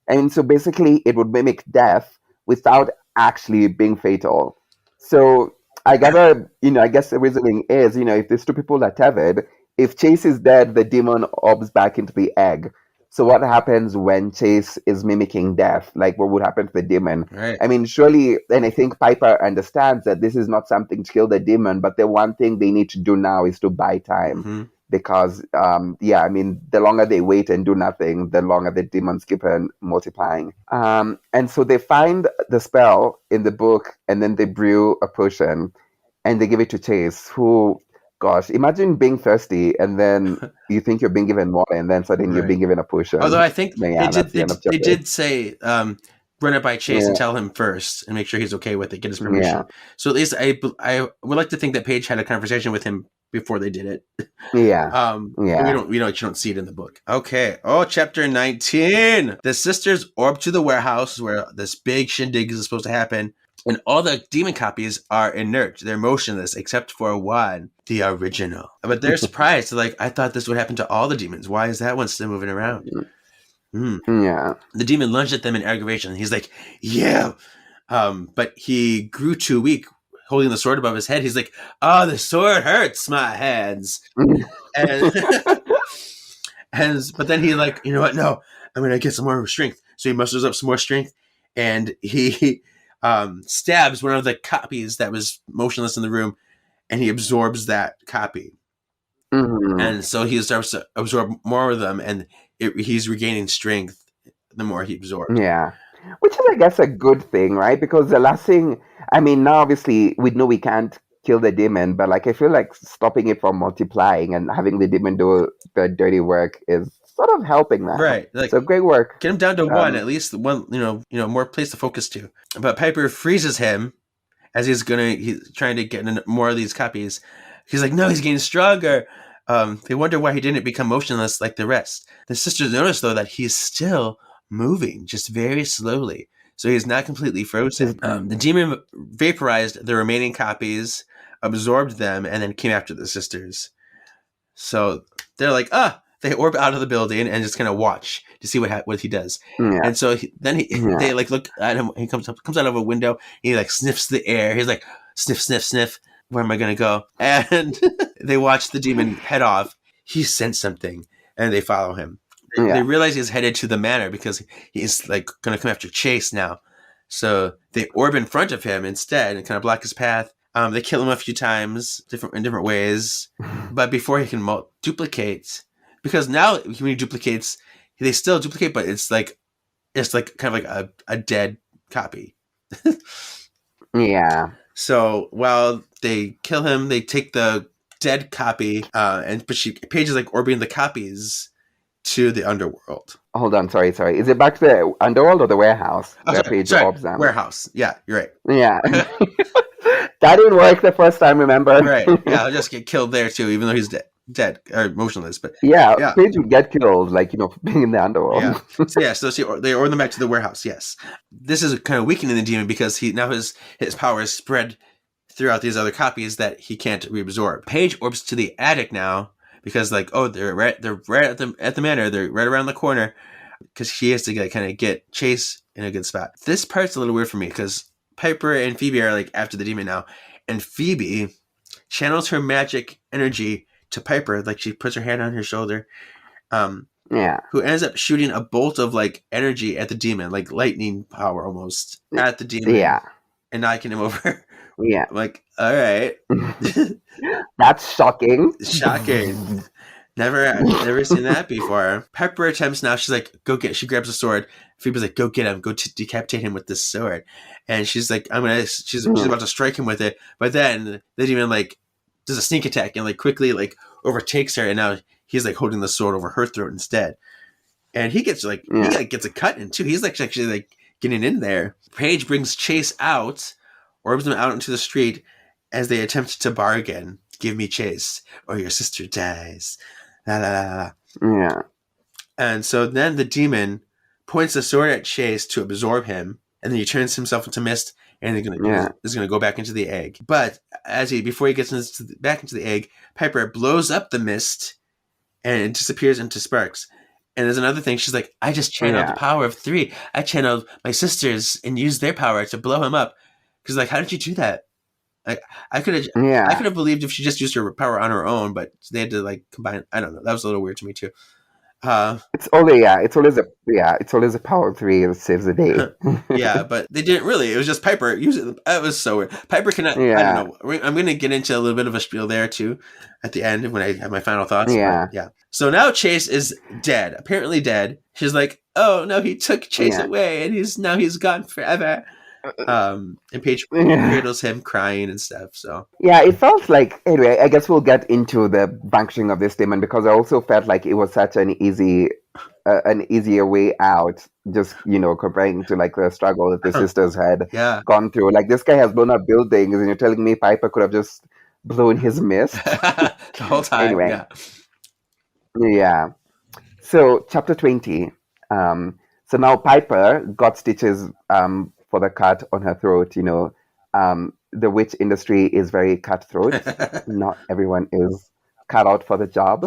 And so basically it would mimic death without actually being fatal. So I gather, I guess the reasoning is, if these two people are tethered, if Chase is dead, the demon orbs back into the egg. So what happens when Chase is mimicking death? Like, what would happen to the demon? Right. I mean, surely, and I think Piper understands that this is not something to kill the demon, but the one thing they need to do now is to buy time. Mm-hmm. Because, the longer they wait and do nothing, the longer the demons keep on multiplying. And so they find the spell in the book, and then they brew a potion, and they give it to Chase, who, gosh, imagine being thirsty, and then you think you're being given water, and then suddenly you're being given a potion. Although I think they did say, run it by Chase and tell him first, and make sure he's okay with it, get his permission. Yeah. So at least I would like to think that Paige had a conversation with him before they did it. Yeah. We don't see it in the book. Okay. Oh, chapter 19. The sisters orb to the warehouse where this big shindig is supposed to happen, and all the demon copies are inert. They're motionless except for one, the original. But they're surprised. They're like, I thought this would happen to all the demons. Why is that one still moving around? Yeah. The demon lunged at them in aggravation. He's like, yeah. But he grew too weak, holding the sword above his head. He's like, oh, the sword hurts my hands. and but then he like, you know what? No, I'm going to get some more strength. So he musters up some more strength, and he stabs one of the copies that was motionless in the room, and he absorbs that copy. Mm-hmm. And so he starts to absorb more of them, and he's regaining strength the more he absorbs. Yeah. Which is, I guess, a good thing, right? Because the last thing, now obviously we know we can't kill the demon, but like I feel like stopping it from multiplying and having the demon do the dirty work is sort of helping that. Right. Like, so great work. Get him down to one, at least one, more place to focus to. But Piper freezes him as he's trying to get more of these copies. He's like, no, he's getting stronger. They wonder why he didn't become motionless like the rest. The sisters notice, though, that he's still moving, just very slowly. So he's not completely frozen. The demon vaporized the remaining copies, absorbed them, and then came after the sisters. So they're like, they orb out of the building and just kind of watch to see what he does. Yeah. And so they like look at him. He comes out of a window. He like sniffs the air. He's like, sniff, sniff, sniff. Where am I going to go? And they watch the demon head off. He sensed something, and they follow him. They realize he's headed to the manor because he's like going to come after Chase now. So they orb in front of him instead and kind of block his path. They kill him a few times in different ways. But before he can duplicate, because now when he duplicates, they still duplicate, but it's like kind of like a dead copy. Yeah. So while they kill him, they take the dead copy, but Paige is like orbiting the copies to the underworld. Hold on, sorry. Is it back to the underworld or the warehouse where Paige orbs them? Warehouse. Yeah, you're right. Yeah. That didn't work the first time, remember? Right. Yeah, he'll just get killed there too, even though he's dead or motionless. But yeah, Paige would get killed, like, being in the underworld. So they order them back to the warehouse. Yes, this is kind of weakening the demon because now his power is spread throughout these other copies that he can't reabsorb. Paige orbs to the attic now because, like, they're right at the manor. They're right around the corner because she has to kind of get Chase in a good spot. This part's a little weird for me because Piper and Phoebe are like after the demon now, and Phoebe channels her magic energy to Piper, like she puts her hand on her shoulder, who ends up shooting a bolt of like energy at the demon, like lightning power almost at the demon, and knocking him over. Yeah, I'm like, all right, that's shocking. Shocking. Never seen that before. Piper attempts now. She's like, she grabs a sword. Phoebe's like, go get him. Go decapitate him with this sword. And she's like, she's about to strike him with it. But then the demon like does a sneak attack and like quickly like overtakes her. And now he's like holding the sword over her throat instead. And he gets he gets a cut in too. He's like actually like getting in there. Paige brings Chase out, orbs him out into the street as they attempt to bargain. Give me Chase or your sister dies. La, la, la, la. Yeah. And so then the demon points the sword at Chase to absorb him, and then he turns himself into mist, and is going to go back into the egg. But before he gets back into the egg, Piper blows up the mist, and it disappears into sparks. And there's another thing. She's like, I just channeled the power of 3. I channeled my sisters and used their power to blow him up. Because like, how did you do that? Like, I could have believed if she just used her power on her own, but they had to like combine. I don't know. That was a little weird to me too. It's always a power of 3 that saves the day. Yeah, but they didn't really. It was just Piper using. It was so weird. Piper cannot. I don't know. I'm going to get into a little bit of a spiel there too, at the end when I have my final thoughts. Yeah, yeah. So now Chase is dead. Apparently dead. She's like, oh no, he took Chase away, and he's gone forever. And Paige cradles him crying and stuff. So yeah, it felt like, anyway, I guess we'll get into the vanquishing of this demon, because I also felt like it was such an easier way out, just comparing to like the struggle that the sisters had gone through. Like, this guy has blown up buildings, and you're telling me Piper could have just blown his mist the whole time. Anyway, yeah. So chapter 20. So now Piper got stitches for the cut on her throat. The witch industry is very cutthroat. Not everyone is cut out for the job.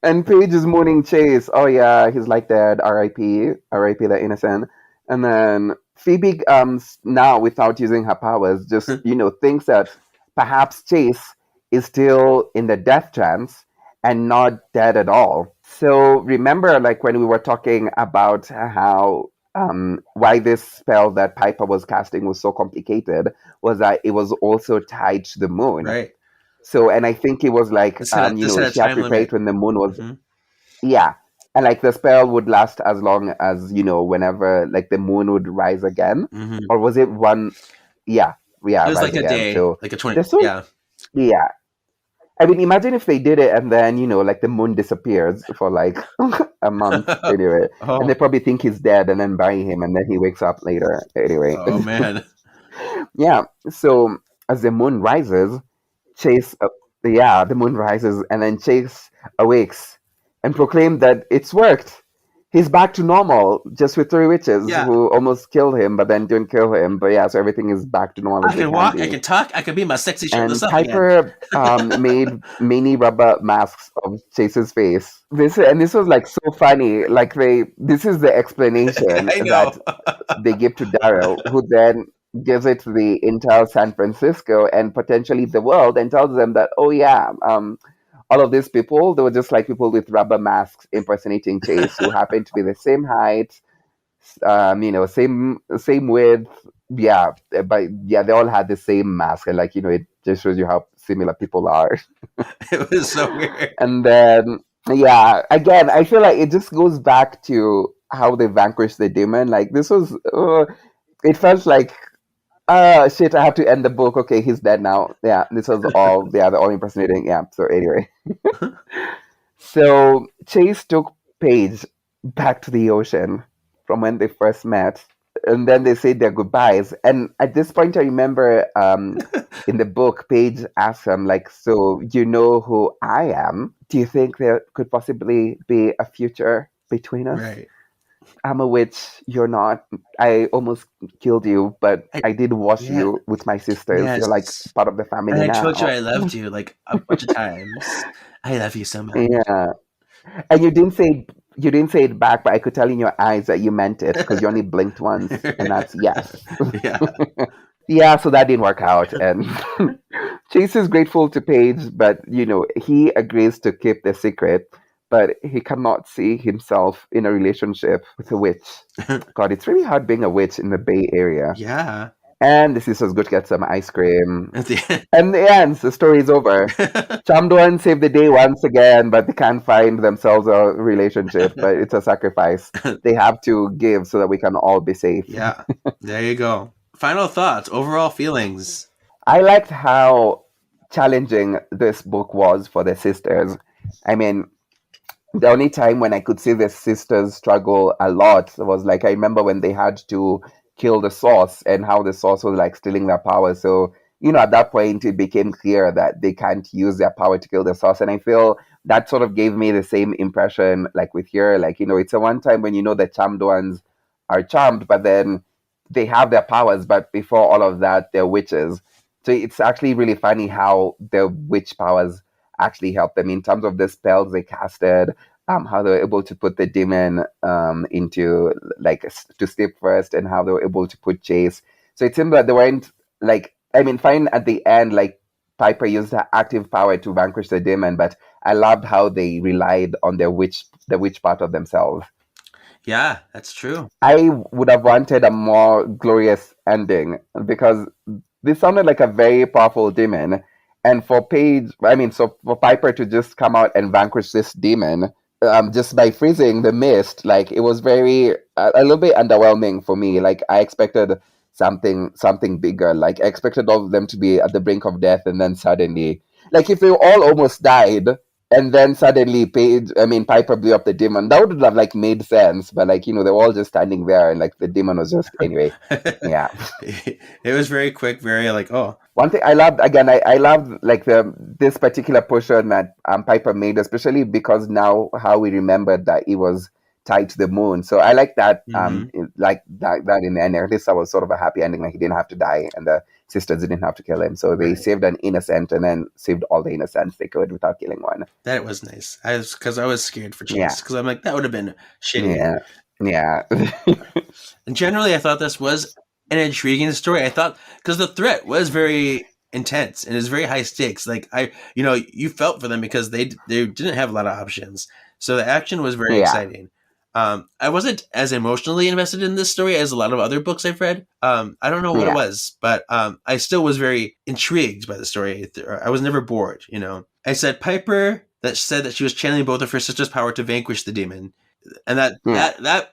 And Paige is mourning Chase. Oh yeah, he's like dead. R.I.P. R.I.P. the innocent. And then Phoebe, now without using her powers, just thinks that perhaps Chase is still in the death trance and not dead at all. So remember, like when we were talking about how why this spell that Piper was casting was so complicated, was that it was also tied to the moon. Right. So, and I think it was like, she had prepared when the moon was, and like the spell would last as long as, whenever like the moon would rise again, or was it one? Yeah. It was like a day, so, like a 20. Yeah. I mean, imagine if they did it and then, like the moon disappears for like a month anyway. And they probably think he's dead and then bury him and then he wakes up later anyway. Oh, man. Yeah. So as the moon rises, the moon rises and then Chase awakes and proclaimed that it's worked. He's back to normal, just with 3 witches who almost killed him, but then didn't kill him. But yeah, so everything is back to normal. I can walk, I can talk, I can be my sexy shirtless self again. And Piper made mini rubber masks of Chase's face. This was like so funny. Like this is the explanation that they give to Daryl, who then gives it to the entire San Francisco and potentially the world, and tells them that, all of these people, they were just like people with rubber masks impersonating Chase, who happened to be the same height, same width. Yeah, but yeah, they all had the same mask, and like it just shows you how similar people are. It was so weird. And then again, I feel like it just goes back to how they vanquished the demon. Like this was, it felt like Shit, I have to end the book. Okay, he's dead now. Yeah, this was all, yeah, they're all impersonating. Yeah, so anyway. So Chase took Paige back to the ocean from when they first met. And then they said their goodbyes. And at this point, I remember in the book, Paige asked him, like, so you know who I am? Do you think there could possibly be a future between us? Right. I'm a witch, you're not. I almost killed you, but I did wash Yeah. you with my sisters. You're like Yes. part of the family And I now. told you I loved you like a bunch of times. I love you so much. Yeah. And you didn't say it back, but I could tell in your eyes that you meant it because you only blinked once, and that's yes. Yeah. Yeah, so that didn't work out. And Chase is grateful to Paige, but he agrees to keep the secret, but he cannot see himself in a relationship with a witch. God, it's really hard being a witch in the Bay Area. Yeah. And the sisters go to get some ice cream. At the end. And the end, the story's over. Chamdoan saved the day once again, but they can't find themselves a relationship. But it's a sacrifice they have to give so that we can all be safe. Yeah. There you go. Final thoughts, overall feelings. I liked how challenging this book was for the sisters. I mean, the only time when I could see the sisters struggle a lot was like, I remember when they had to kill the source and how the source was like stealing their power. So, at that point, it became clear that they can't use their power to kill the source. And I feel that sort of gave me the same impression like with here. Like, it's a one time when the charmed ones are charmed, but then they have their powers. But before all of that, they're witches. So it's actually really funny how their witch powers actually helped them in terms of the spells they casted, how they were able to put the demon into to sleep first, and how they were able to put Chase. So it seemed that they weren't fine at the end, like Piper used her active power to vanquish the demon, but I loved how they relied on the witch part of themselves. Yeah, that's true. I would have wanted a more glorious ending because this sounded like a very powerful demon. And for for Piper to just come out and vanquish this demon just by freezing the mist, like it was a little bit underwhelming for me. Like I expected something bigger. Like I expected all of them to be at the brink of death, and then suddenly, like if they all almost died, and then suddenly Piper blew up the demon, that would have like made sense. But they were all just standing there, and like the demon was just anyway. Yeah, it was very quick, very like One thing I loved again, I loved like this particular portion that Piper made, especially because now how we remembered that he was tied to the moon. So I like that, like that in the end. At least that was sort of a happy ending. Like he didn't have to die, and the sisters didn't have to kill him. So they saved an innocent, and then saved all the innocents they could without killing one. That was nice. I was scared for Chase because I'm like that would have been shitty. Yeah. And generally, I thought this was an intriguing story. I thought because the threat was very intense and it was very high stakes. Like you felt for them because they didn't have a lot of options. So the action was very exciting. I wasn't as emotionally invested in this story as a lot of other books I've read. I don't know what it was, but I still was very intrigued by the story. I was never bored. I said Piper that said that she was channeling both of her sisters' power to vanquish the demon. And that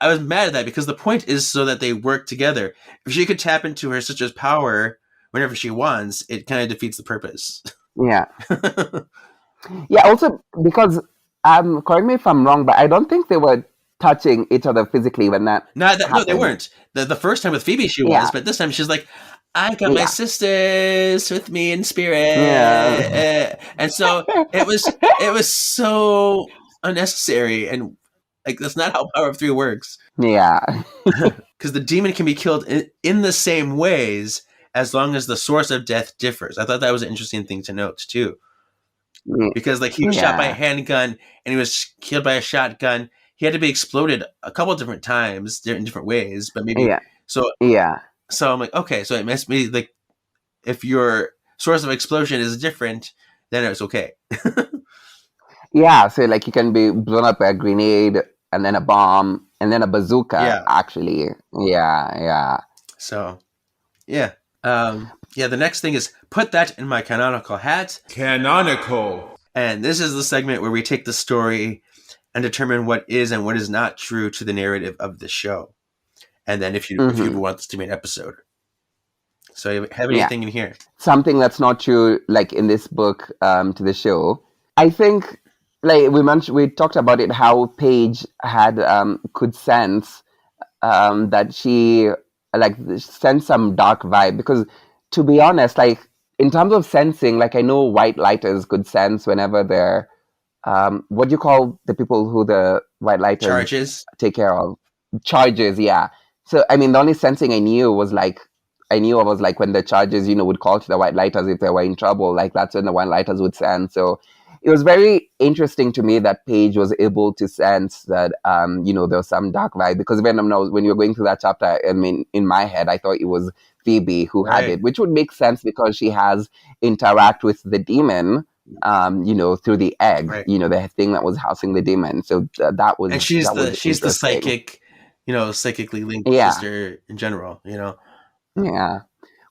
I was mad at that because the point is so that they work together. If she could tap into her sister's power whenever she wants, it kind of defeats the purpose. Yeah. Yeah. Also, because correct me if I'm wrong, but I don't think they were touching each other physically when that. No, they weren't. The first time with Phoebe she was, but this time she's like, I got my sisters with me in spirit, and so it was so unnecessary and. Like, that's not how Power of Three works. Yeah. Because the demon can be killed in the same ways as long as the source of death differs. I thought that was an interesting thing to note, too. Because, like, he was shot by a handgun and he was killed by a shotgun. He had to be exploded a couple of different times in different ways, but maybe... Yeah. So I'm like, okay, so it must be, like, if your source of explosion is different, then it's okay. Yeah, so, like, you can be blown up by a grenade... and then a bomb, and then a bazooka, actually. Yeah. So, yeah. The next thing is, put that in my canonical hat. Canonical. And this is the segment where we take the story and determine what is and what is not true to the narrative of the show. And then if you want this to be an episode. So you have Yeah. anything in here? Something that's not true, like in this book, to the show. I think, like we talked about it, how Paige had could sense that she like sensed some dark vibe. Because to be honest, like in terms of sensing, like I know white lighters could sense whenever they're what do you call the people who the white lighters Charges. take care of? Charges, yeah. So I mean, the only sensing I knew was like I knew it was like when the charges, would call to the white lighters if they were in trouble. Like that's when the white lighters would sense. So it was very interesting to me that Paige was able to sense that there was some dark vibe, because when you were going through that chapter, I mean, in my head, I thought it was Phoebe who had Right. it, which would make sense because she has interact with the demon through the egg, Right. the thing that was housing the demon. So that was, And she's that was the interesting. psychic, psychically linked Yeah. sister in general, Yeah.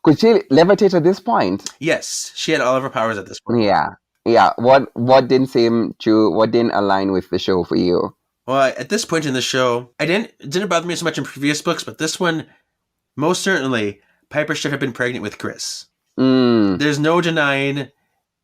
Could she levitate at this point? Yes, she had all of her powers at this point. Yeah. What didn't seem true? What didn't align with the show for you? Well, at this point in the show, it didn't bother me so much in previous books, but this one, most certainly, Piper should have been pregnant with Chris. There's no denying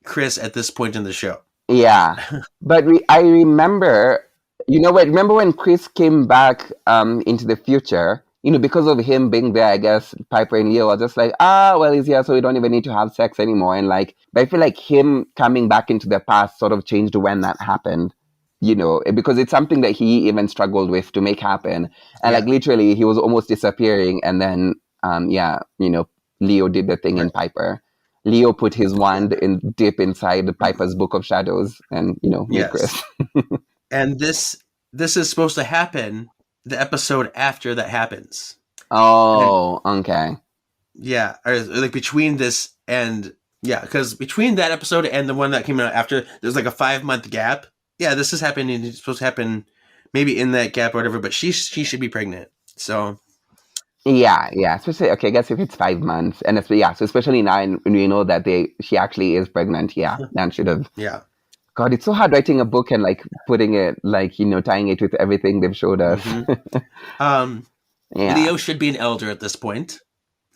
Chris at this point in the show. Yeah, but I remember, remember when Chris came back into the future, because of him being there, I guess Piper and Leo are just like, well, he's here, so we don't even need to have sex anymore. And but I feel like him coming back into the past sort of changed when that happened, because it's something that he even struggled with to make happen. And literally he was almost disappearing. And then, Leo did the thing in Piper. Leo put his wand deep inside Piper's Book of Shadows and, made Chris. And this is supposed to happen the episode after that happens. Oh, okay. Yeah, or like between this and because between that episode and the one that came out after, there's like a 5-month gap. Yeah, this is happening. It's supposed to happen maybe in that gap or whatever, but she should be pregnant. So yeah, especially I guess if it's 5 months, and so especially now when we know that she actually is pregnant. Yeah, Dan should have. Yeah. God, it's so hard writing a book and putting it tying it with everything they've showed us. Leo should be an elder at this point.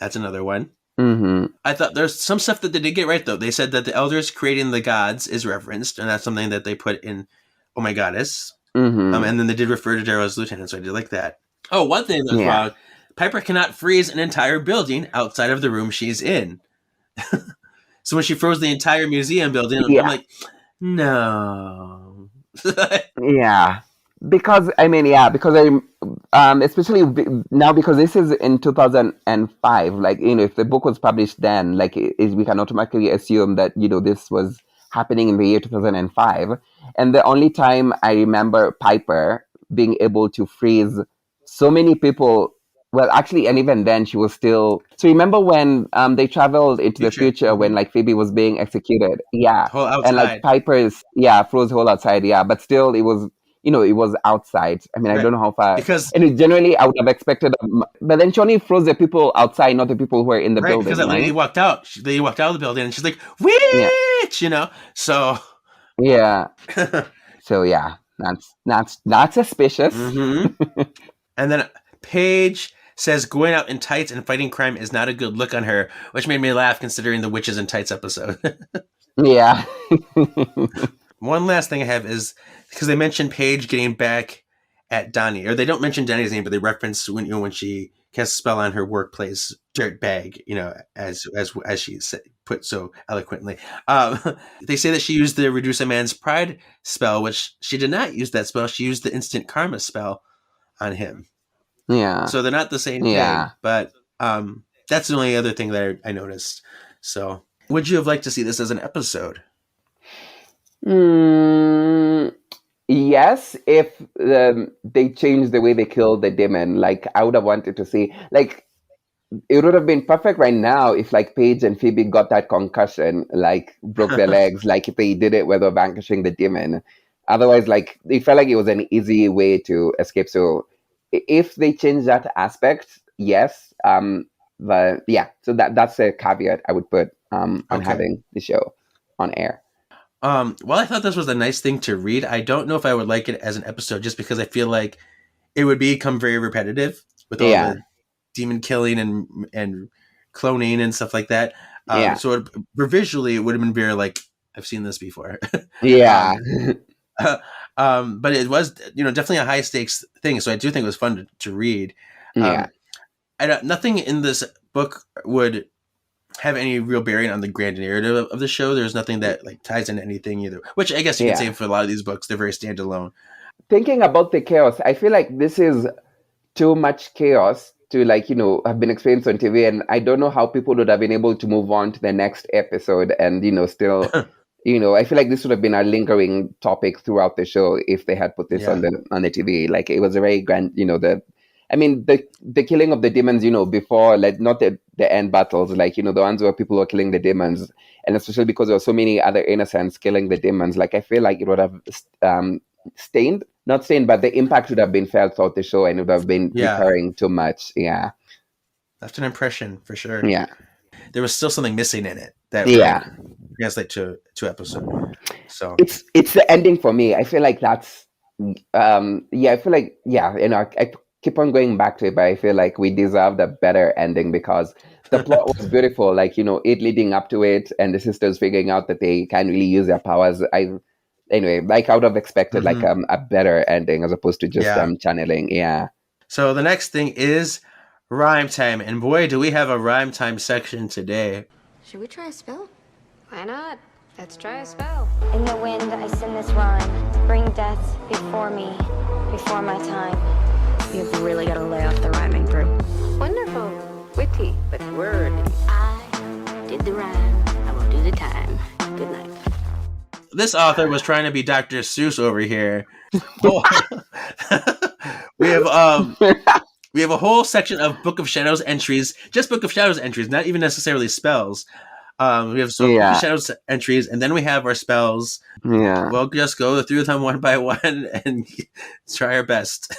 That's another one. Mm-hmm. I thought there's some stuff that they did get right, though. They said that the elders creating the gods is referenced, and that's something that they put in Oh My Goddess. Mm-hmm. And then they did refer to Darrow as lieutenant, so I did like that. Oh, one thing that was wrong. Piper cannot freeze an entire building outside of the room she's in. So when she froze the entire museum building, I'm like, no. Yeah. Because especially now, because this is in 2005, if the book was published then, we can automatically assume that, this was happening in the year 2005. And the only time I remember Piper being able to freeze so many people, well, actually, and even then she was still. So remember when they traveled into the future when Phoebe was being executed? Yeah. Whole outside. And Piper's froze whole outside, but still it was it was outside. I mean, I don't know how far. And generally I would have expected, but then she only froze the people outside, not the people who were in the building. Because that lady walked out. They walked out of the building, and she's like, "Witch!" So. Yeah. So that's suspicious. Mm-hmm. And then Paige says going out in tights and fighting crime is not a good look on her, which made me laugh considering the witches in tights episode. Yeah. One last thing I have is because they mentioned Paige getting back at Donnie, or they don't mention Donnie's name, but they reference when she casts a spell on her workplace dirt bag, as she put so eloquently. They say that she used the Reduce a Man's Pride spell, which she did not use that spell. She used the Instant Karma spell on him. Yeah. So they're not the same thing, but that's the only other thing that I noticed. So would you have liked to see this as an episode? Yes, if they changed the way they killed the demon, I would have wanted to see, it would have been perfect right now if Paige and Phoebe got that concussion, broke their legs, if they did it where they're vanquishing the demon. Otherwise, it felt like it was an easy way to escape. So if they change that aspect, yes. But yeah, so that's a caveat I would put on having the show on air. Well, I thought this was a nice thing to read. I don't know if I would like it as an episode just because I feel like it would become very repetitive with all the demon killing and cloning and stuff like that. Yeah. So visually, it would have been very like, I've seen this before. Yeah. But it was, definitely a high stakes thing. So I do think it was fun to read. Yeah. Nothing in this book would have any real bearing on the grand narrative of the show. There's nothing that like ties into anything either, which I guess you can say for a lot of these books, they're very standalone. Thinking about the chaos, I feel like this is too much chaos to have been experienced on TV, and I don't know how people would have been able to move on to the next episode and still I feel like this would have been a lingering topic throughout the show if they had put this on the TV. Like it was a very grand, the killing of the demons, before, like, not the end battles, like, the ones where people were killing the demons, and especially because there were so many other innocents killing the demons, like I feel like it would have not stained, but the impact would have been felt throughout the show, and it would have been recurring too much. Yeah. Left an impression for sure. Yeah. There was still something missing in it that translate to episode. So it's the ending for me. I feel like that's I feel like I keep on going back to it, but I feel like we deserved a better ending because the plot was beautiful, like it leading up to it and the sisters figuring out that they can't really use their powers. I would have expected like a better ending as opposed to just channeling. Yeah. So the next thing is rhyme time, and boy, do we have a rhyme time section today. Should we try a spell? Why not? Let's try a spell. In the wind, I sing this rhyme. Bring death before me, before my time. You've really got to lay off the rhyming, Brew. Wonderful. Witty, but wordy. I did the rhyme. I will do the time. Good night. This author was trying to be Dr. Seuss over here. We have a whole section of Book of Shadows entries, just Book of Shadows entries, not even necessarily spells. We have Book of Shadows entries, and then we have our spells. Yeah. We'll just go through them one by one and try our best.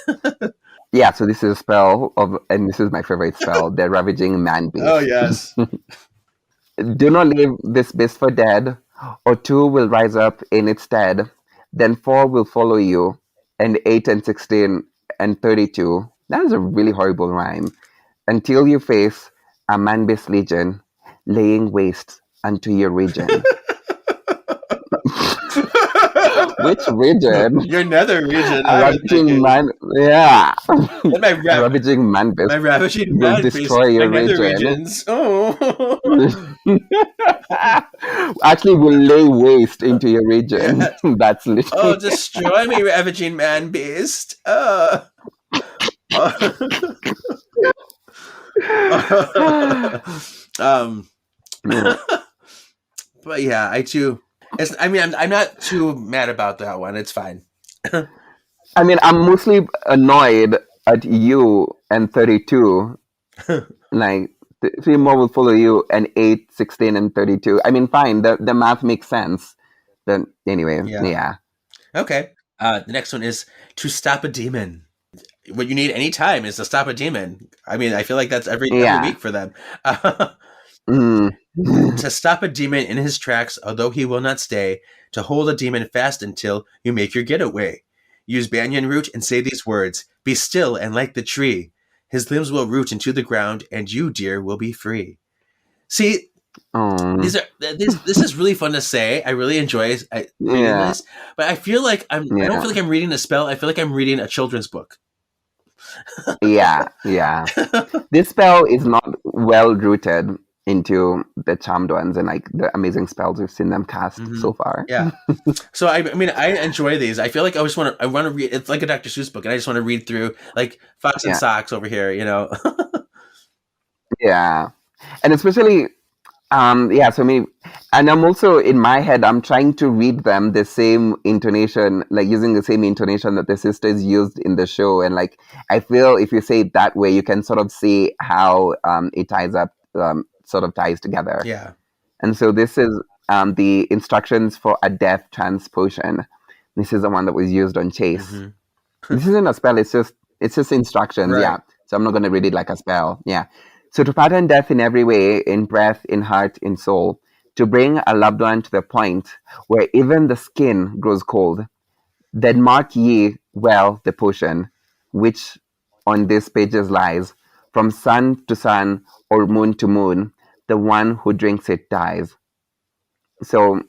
Yeah, so this is a spell and this is my favorite spell, the Ravaging Man Beast. Oh, yes. Do not leave this beast for dead, or 2 will rise up in its stead. Then 4 will follow you, and 8 and 16 and 32. That is a really horrible rhyme. Until you face a man-beast legion, laying waste unto your region. Which region? Your nether region. Ravaging man, yeah. Ravaging man beast. My ravaging man beast. Destroy your regions. Oh. Actually, will lay waste into your region. Yeah. That's literally. Oh, destroy me, ravaging man beast. But yeah, I'm not too mad about that one. It's fine. I mean, I'm mostly annoyed at you and 32. Like, 3 more will follow you, and 8, 16, and 32. I mean, fine. The math makes sense. But anyway, yeah. Okay. The next one is to stop a demon. What you need any time is to stop a demon. I mean, I feel like that's every week for them. To stop a demon in his tracks, although he will not stay. To hold a demon fast until you make your getaway. Use banyan root and say these words. Be still and like the tree. His limbs will root into the ground, and you, dear, will be free. See, this is really fun to say. I really enjoy reading this, but I feel like I don't feel like I'm reading a spell. I feel like I'm reading a children's book. Yeah. This spell is not well rooted into the charmed ones and like the amazing spells we've seen them cast so far. Yeah. So I enjoy these. I feel like I want to read. It's like a Dr. Seuss book, and I just want to read through like Fox and Socks over here. Yeah, and especially, so and I'm also in my head. I'm trying to read them the same intonation, like using the same intonation that the sisters used in the show, and like I feel if you say it that way, you can sort of see how it ties up. Sort of ties together. Yeah. And so this is the instructions for a death trance potion. This is the one that was used on Chase. This isn't a spell, it's just instructions. Right. Yeah. So I'm not going to read it like a spell. Yeah. So to pattern death in every way, in breath, in heart, in soul, to bring a loved one to the point where even the skin grows cold, then mark ye well the potion, which on these pages lies, From sun to sun or moon to moon, the one who drinks it dies. So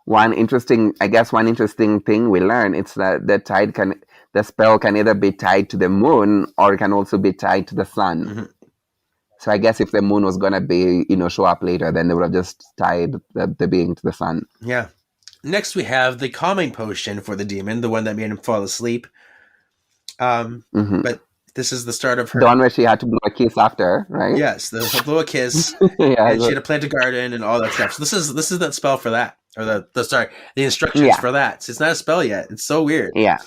one interesting thing we learn is that the spell can either be tied to the moon or it can also be tied to the sun. Mm-hmm. So I guess if the moon was gonna be, show up later, then they would have just tied the being to the sun. Yeah. Next we have the calming potion for the demon, the one that made him fall asleep. But this is the start of her. The one where she had to blow a kiss after, right? Yes, the blow a kiss, Yeah, and she had to plant a garden and all that stuff. So this is that spell for that, or the instructions for that. So it's not a spell yet. It's so weird. Yeah.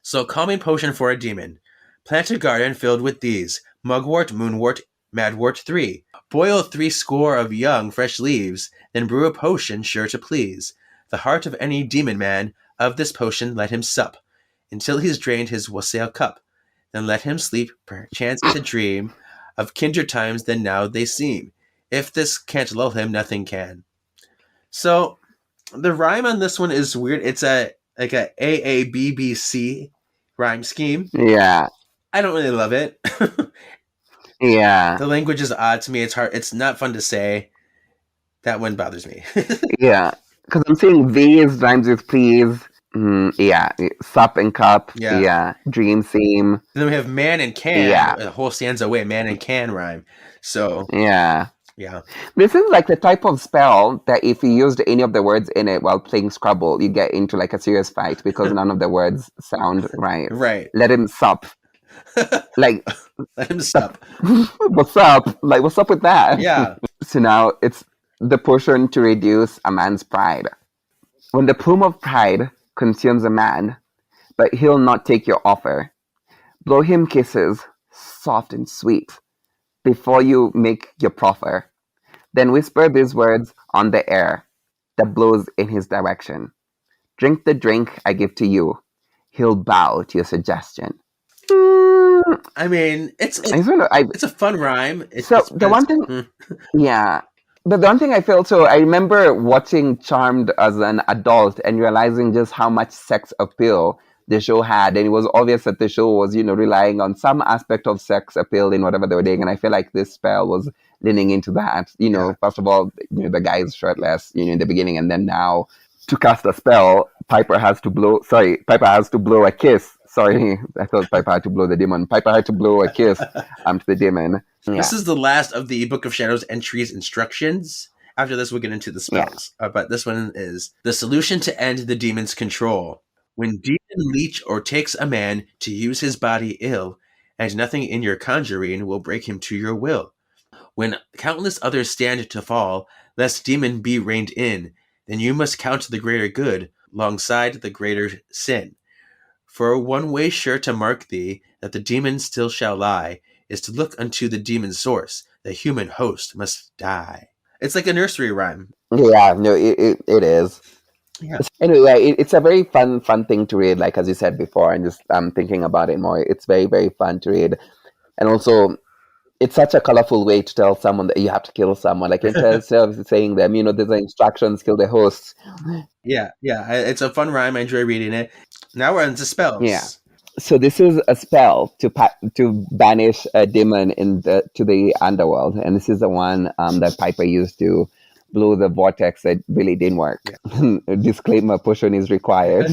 So calming potion for a demon. Plant a garden filled with these: mugwort, moonwort, madwort 3. Boil 70 of young, fresh leaves, then brew a potion sure to please the heart of any demon man. Of this potion let him sup, until he's drained his wassail cup. Then let him sleep, perchance to dream of kinder times than now they seem. If this can't lull him, nothing can. So the rhyme on this one is weird. It's a AABBC rhyme scheme. Yeah. I don't really love it. Yeah. The language is odd to me. It's hard. It's not fun to say. That one bothers me. Yeah. Because I'm seeing these rhymes with please. Yeah. Sup and cup. Yeah. Dream seem. Then we have man and can. Yeah. A whole stanza away. Man and can rhyme. So. Yeah. Yeah. This is like the type of spell that if you used any of the words in it while playing Scrabble, you get into like a serious fight because none of the words sound right. Right. Let him sup. Like, let him sup. What's up? Like, what's up with that? Yeah. So now it's the potion to reduce a man's pride. When the plume of pride consumes a man, but he'll not take your offer, blow him kisses, soft and sweet, before you make your proffer. Then whisper these words on the air that blows in his direction. Drink the drink I give to you. He'll bow to your suggestion. I mean, it's a fun rhyme. Yeah. But the one thing I feel, so I remember watching Charmed as an adult and realizing just how much sex appeal the show had. And it was obvious that the show was, relying on some aspect of sex appeal in whatever they were doing. And I feel like this spell was leaning into that. First of all, the guy is shirtless, in the beginning. And then now to cast a spell, Piper has to blow a kiss. Sorry, I thought Piper had to blow the demon. Piper had to blow a kiss to the demon. Yeah. This is the last of the Book of Shadows entries instructions. After this, we'll get into the spells. Yeah. But this one is the solution to end the demon's control. When demon leech or takes a man to use his body ill, and nothing in your conjuring will break him to your will. When countless others stand to fall, lest demon be reined in, then you must count the greater good, longside the greater sin. For one way sure to mark thee, that the demon still shall lie, is to look unto the demon's source. The human host must die. It's like a nursery rhyme. Yeah, no, it is. Yeah. Anyway, it's a very fun thing to read, like as you said before, and just thinking about it more. It's very, very fun to read. And also, it's such a colorful way to tell someone that you have to kill someone. Like instead of saying them, there's instructions, kill the hosts. Yeah, it's a fun rhyme. I enjoy reading it. Now we're into spells. Yeah. So this is a spell to banish a demon to the underworld, and this is the one that Piper used to blow the vortex that really didn't work. Yeah. Disclaimer: potion is required.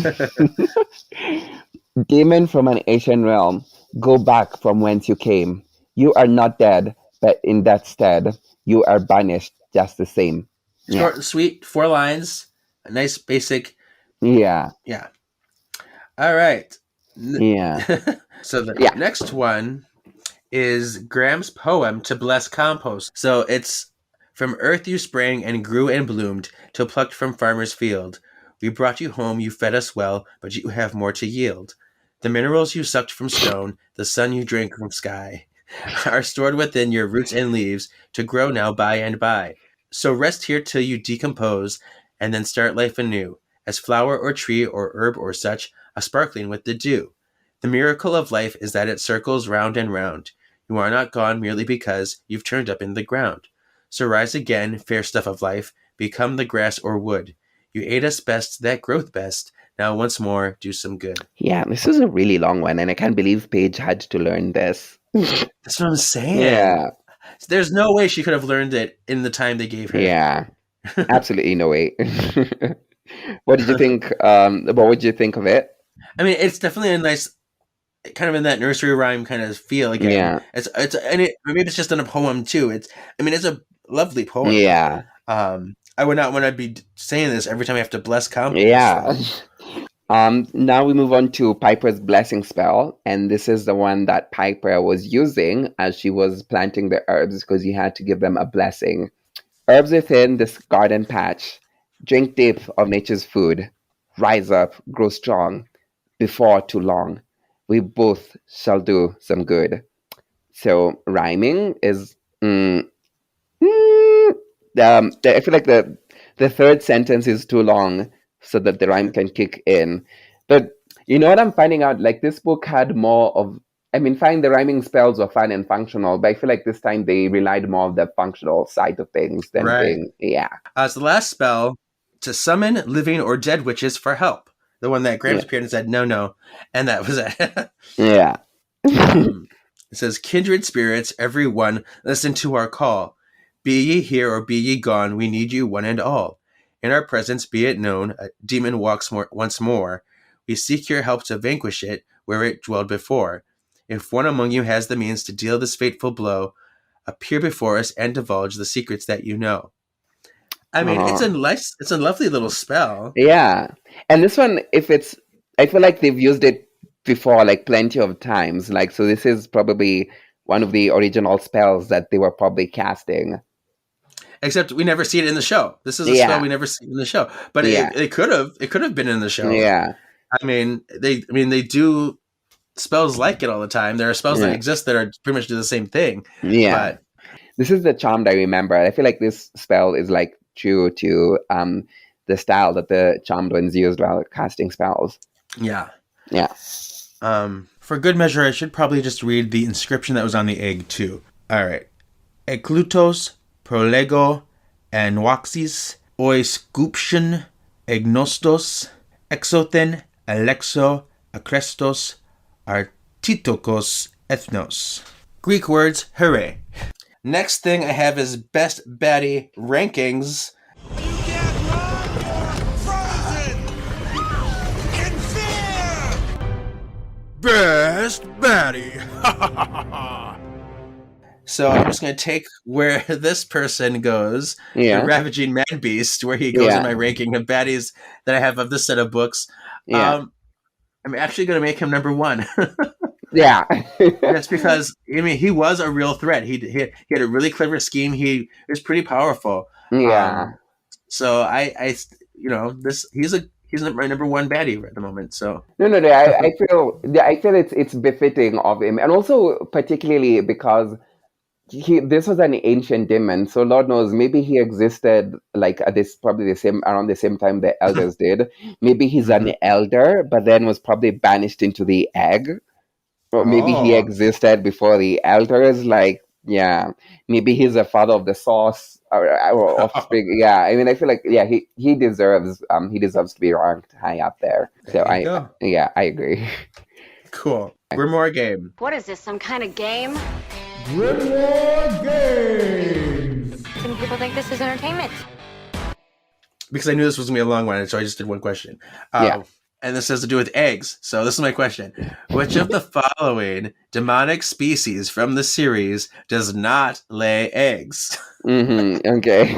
Demon from an ancient realm, go back from whence you came. You are not dead, but in that stead, you are banished just the same. Short and sweet, 4 lines, a nice basic. Yeah. Yeah. All right. Yeah. So the next one is Graham's poem to bless compost. So it's from earth you sprang and grew and bloomed till plucked from farmer's field. We brought you home, you fed us well, but you have more to yield. The minerals you sucked from stone, the sun you drank from sky, are stored within your roots and leaves to grow now by and by. So rest here till you decompose and then start life anew, as flower or tree or herb or such, a sparkling with the dew. The miracle of life is that it circles round and round. You are not gone merely because you've turned up in the ground. So rise again, fair stuff of life, become the grass or wood. You ate us best, that growth best. Now once more, do some good. Yeah, this is a really long one, and I can't believe Paige had to learn this That's what I'm saying. Yeah. There's no way she could have learned it in the time they gave her. Yeah. Absolutely no way. What did you think? What would you think of it? I mean, it's definitely a nice, kind of in that nursery rhyme kind of feel again. Yeah. Maybe it's just in a poem too. It's a lovely poem. Yeah. I would not want to be saying this every time I have to bless compliments. Yeah. Now we move on to Piper's blessing spell, and this is the one that Piper was using as she was planting the herbs because you had to give them a blessing. Herbs within this garden patch, drink deep of nature's food, rise up, grow strong, before too long, we both shall do some good. So rhyming is I feel like the third sentence is too long so that the rhyme can kick in. But you know what I'm finding out? Like this book had more of, I mean, fine, the rhyming spells were fun and functional, but I feel like this time they relied more on the functional side of things than being, yeah. So the last spell, to summon living or dead witches for help. The one that Gramps appeared and said, no. And that was it. Yeah. It says, kindred spirits, everyone, listen to our call. Be ye here or be ye gone, we need you one and all. In our presence be it known, a demon walks once more. We seek your help to vanquish it where it dwelled before. If one among you has the means to deal this fateful blow, appear before us and divulge the secrets that you know. I mean, it's a lovely little spell. Yeah. And this one, I feel like they've used it before, like plenty of times. Like, so this is probably one of the original spells that they were probably casting. Except we never see it in the show. This is a spell we never see in the show. But it could have been in the show. Yeah. I mean, they do spells like it all the time. There are spells that exist that are pretty much do the same thing. Yeah. But this is the Charmed I remember. I feel like this spell is like true to the style that the Charmed ones used while casting spells. Yeah. Yeah. For good measure, I should probably just read the inscription that was on the egg too. All right. Eklutos prolego anwaxis oiscuption egnostos exothen alexo akrestos artitokos ethnos. Greek words, hooray. Next thing I have is best baddie rankings. You get frozen in fear. Best baddie. So I'm just going to take where this person goes, the Ravaging Man Beast, where he goes in my ranking of baddies that I have of this set of books. I'm actually going to make him number one. Yeah. That's because, I mean, he was a real threat. He had a really clever scheme. He was pretty powerful. Yeah. So he's my number one baddie at the moment. So no. I feel it's befitting of him, and also particularly because this was an ancient demon, so Lord knows maybe he existed like at this probably around the same time the elders did. Maybe he's an elder, but then was probably banished into the egg. Or maybe he existed before the elders. Like, yeah, maybe he's a father of the source or offspring. Yeah, I mean, I feel like he deserves to be ranked high up there. So I agree. Cool. Grimoire Game. What is this, some kind of game? Grimoire Game. Some people think this is entertainment. Because I knew this was going to be a long one, so I just did one question. And this has to do with eggs. So this is my question. Which of the following demonic species from the series does not lay eggs? Okay.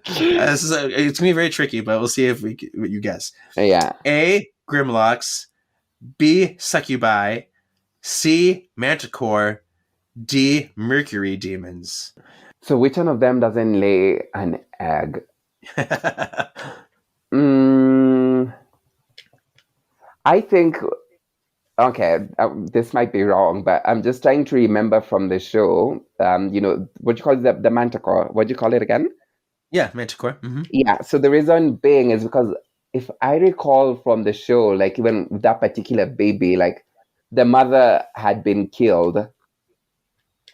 It's going to be very tricky, but we'll see if you guess. Yeah. A, Grimlocks. B, Succubi. C, Manticore. D, Mercury Demons. So which one of them doesn't lay an egg? I think, this might be wrong, but I'm just trying to remember from the show, what do you call it, the Manticore? What do you call it again? Yeah, Manticore. Mm-hmm. Yeah, so the reason being is because if I recall from the show, like even that particular baby, like the mother had been killed.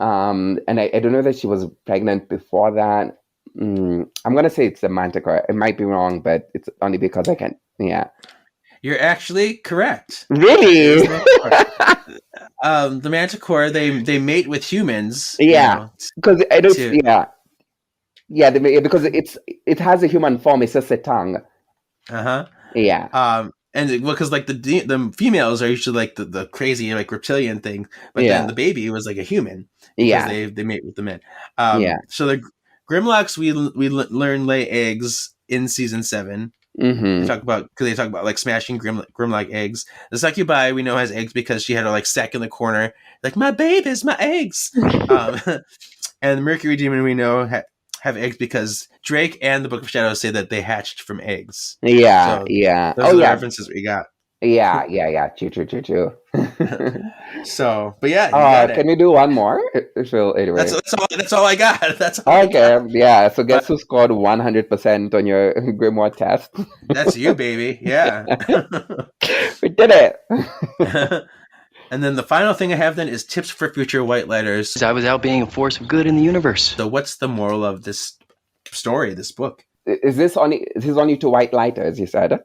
And I don't know that she was pregnant before that. I'm going to say it's the Manticore. It might be wrong, but it's only because I can't, yeah. You're actually correct. Really? The Manticore, they mate with humans. Yeah, because I don't. to- Yeah, because it has a human form. It's just a tongue. Uh-huh. Yeah. And because like the females are usually like the crazy like reptilian thing, but Yeah. then the baby was like a human. Because Yeah. they mate with the men. Yeah. So the Grimlocks we learn lay eggs in season 7. Mm-hmm. They talk about like smashing Grimlock eggs. The Succubi we know has eggs because she had her like sack in the corner, like my babies, my eggs. And the Mercury Demon we know have eggs because Drake and the Book of Shadows say that they hatched from eggs. Yeah. So Yeah. those are the references we got. Yeah. True. So, but yeah, you got it. Can we do one more? So anyway, That's all I got. That's all I okay. got. Yeah. So guess who scored 100% on your Grimoire test? That's you, baby. Yeah. We did it. And then the final thing I have then is tips for future white lighters. I was out being a force of good in the universe. So what's the moral of this story, this book? Is this only to white lighters? You said.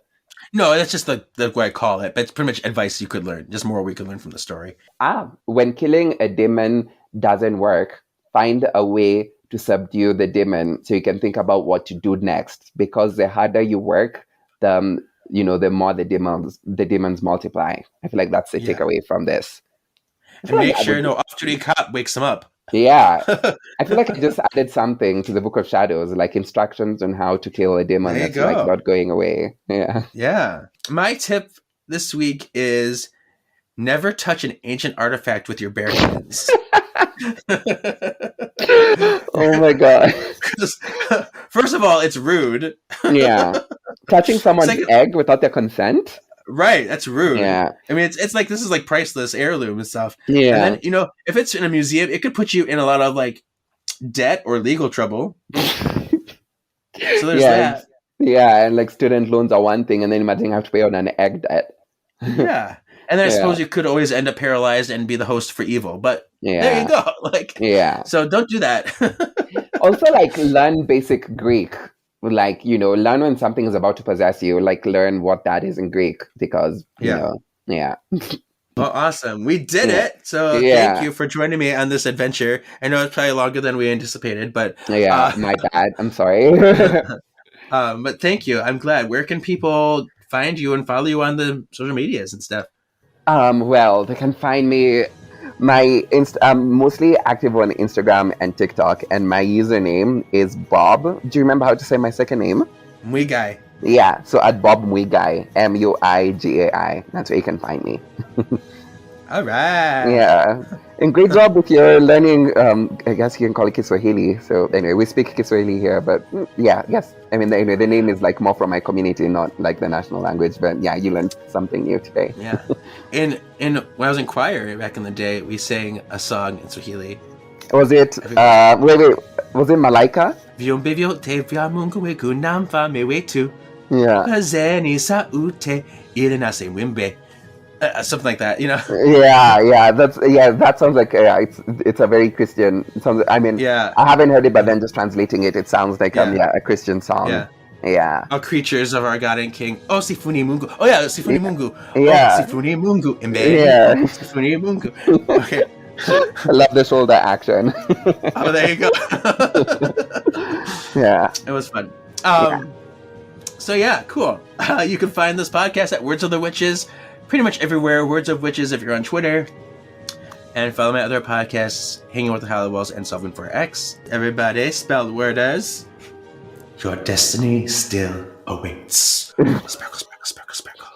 No, that's just the way I call it. But it's pretty much advice you could learn, just more we could learn from the story. When killing a demon doesn't work, find a way to subdue the demon so you can think about what to do next. Because the harder you work, the more the demons multiply. I feel like that's the takeaway from this. And make sure no off-duty cop wakes them up. Yeah. I feel like I just added something to the Book of Shadows, like instructions on how to kill a demon There you that's go. like not going away. Yeah. Yeah. My tip this week is never touch an ancient artifact with your bare hands. Oh my god. First of all, it's rude. Yeah. Touching someone's Second- egg without their consent? Right, that's rude. Yeah. I mean, it's like this is like priceless heirloom and stuff. Yeah. And then, if it's in a museum, it could put you in a lot of like debt or legal trouble. So there's that. Yeah, and like student loans are one thing, and then imagine you have to pay on an egg debt. Yeah. And then I Yeah. suppose you could always end up paralyzed and be the host for evil. But Yeah. there you go. Like, Yeah. so don't do that. Also, like, learn basic Greek. Like, learn when something is about to possess you. Like, learn what that is in Greek because, yeah. Well, awesome. We did Yeah. it. So Yeah. thank you for joining me on this adventure. I know it's probably longer than we anticipated, but My bad. I'm sorry. but thank you. I'm glad. Where can people find you and follow you on the social medias and stuff? Well, they can find me. I'm mostly active on Instagram and TikTok, and my username is Bob. Do you remember how to say my second name? Mui Guy. Yeah, so at Bob Muigai, Muigai. That's where you can find me. All right. Yeah. And great job with your learning, I guess you can call it Kiswahili. So anyway, we speak Kiswahili here, but yes. I mean, the name is like more from my community, not like the national language, but yeah, you learned something new today. Yeah. In when I was in choir back in the day, we sang a song in Swahili. Was it, wait, was it Malaika? Viombe vyote vya Mungu wetu na mfalme wetu. Yeah. Kazeni sauti ile na wimbe. Something like that, Yeah, that sounds like it's a very Christian. It sounds, I mean, Yeah. I haven't heard it, but then just translating it, it sounds like a Christian song. Yeah. Yeah. All creatures of our God and King. Oh, Sifuni Mungu. Oh, yeah, Sifuni Mungu. Yeah. Oh, Sifuni Mungu. Imbe. Yeah. Sifuni Mungu. Okay. I love the shoulder action. Oh, there you go. Yeah. It was fun. So, yeah, cool. You can find this podcast at Words of the Witches, pretty much everywhere. Words of Witches if you're on Twitter. And follow my other podcasts, Hanging with the Halliwells and Solving for X. Everybody, spell the word as... Your destiny still awaits. Sparkle, sparkle, sparkle, sparkle.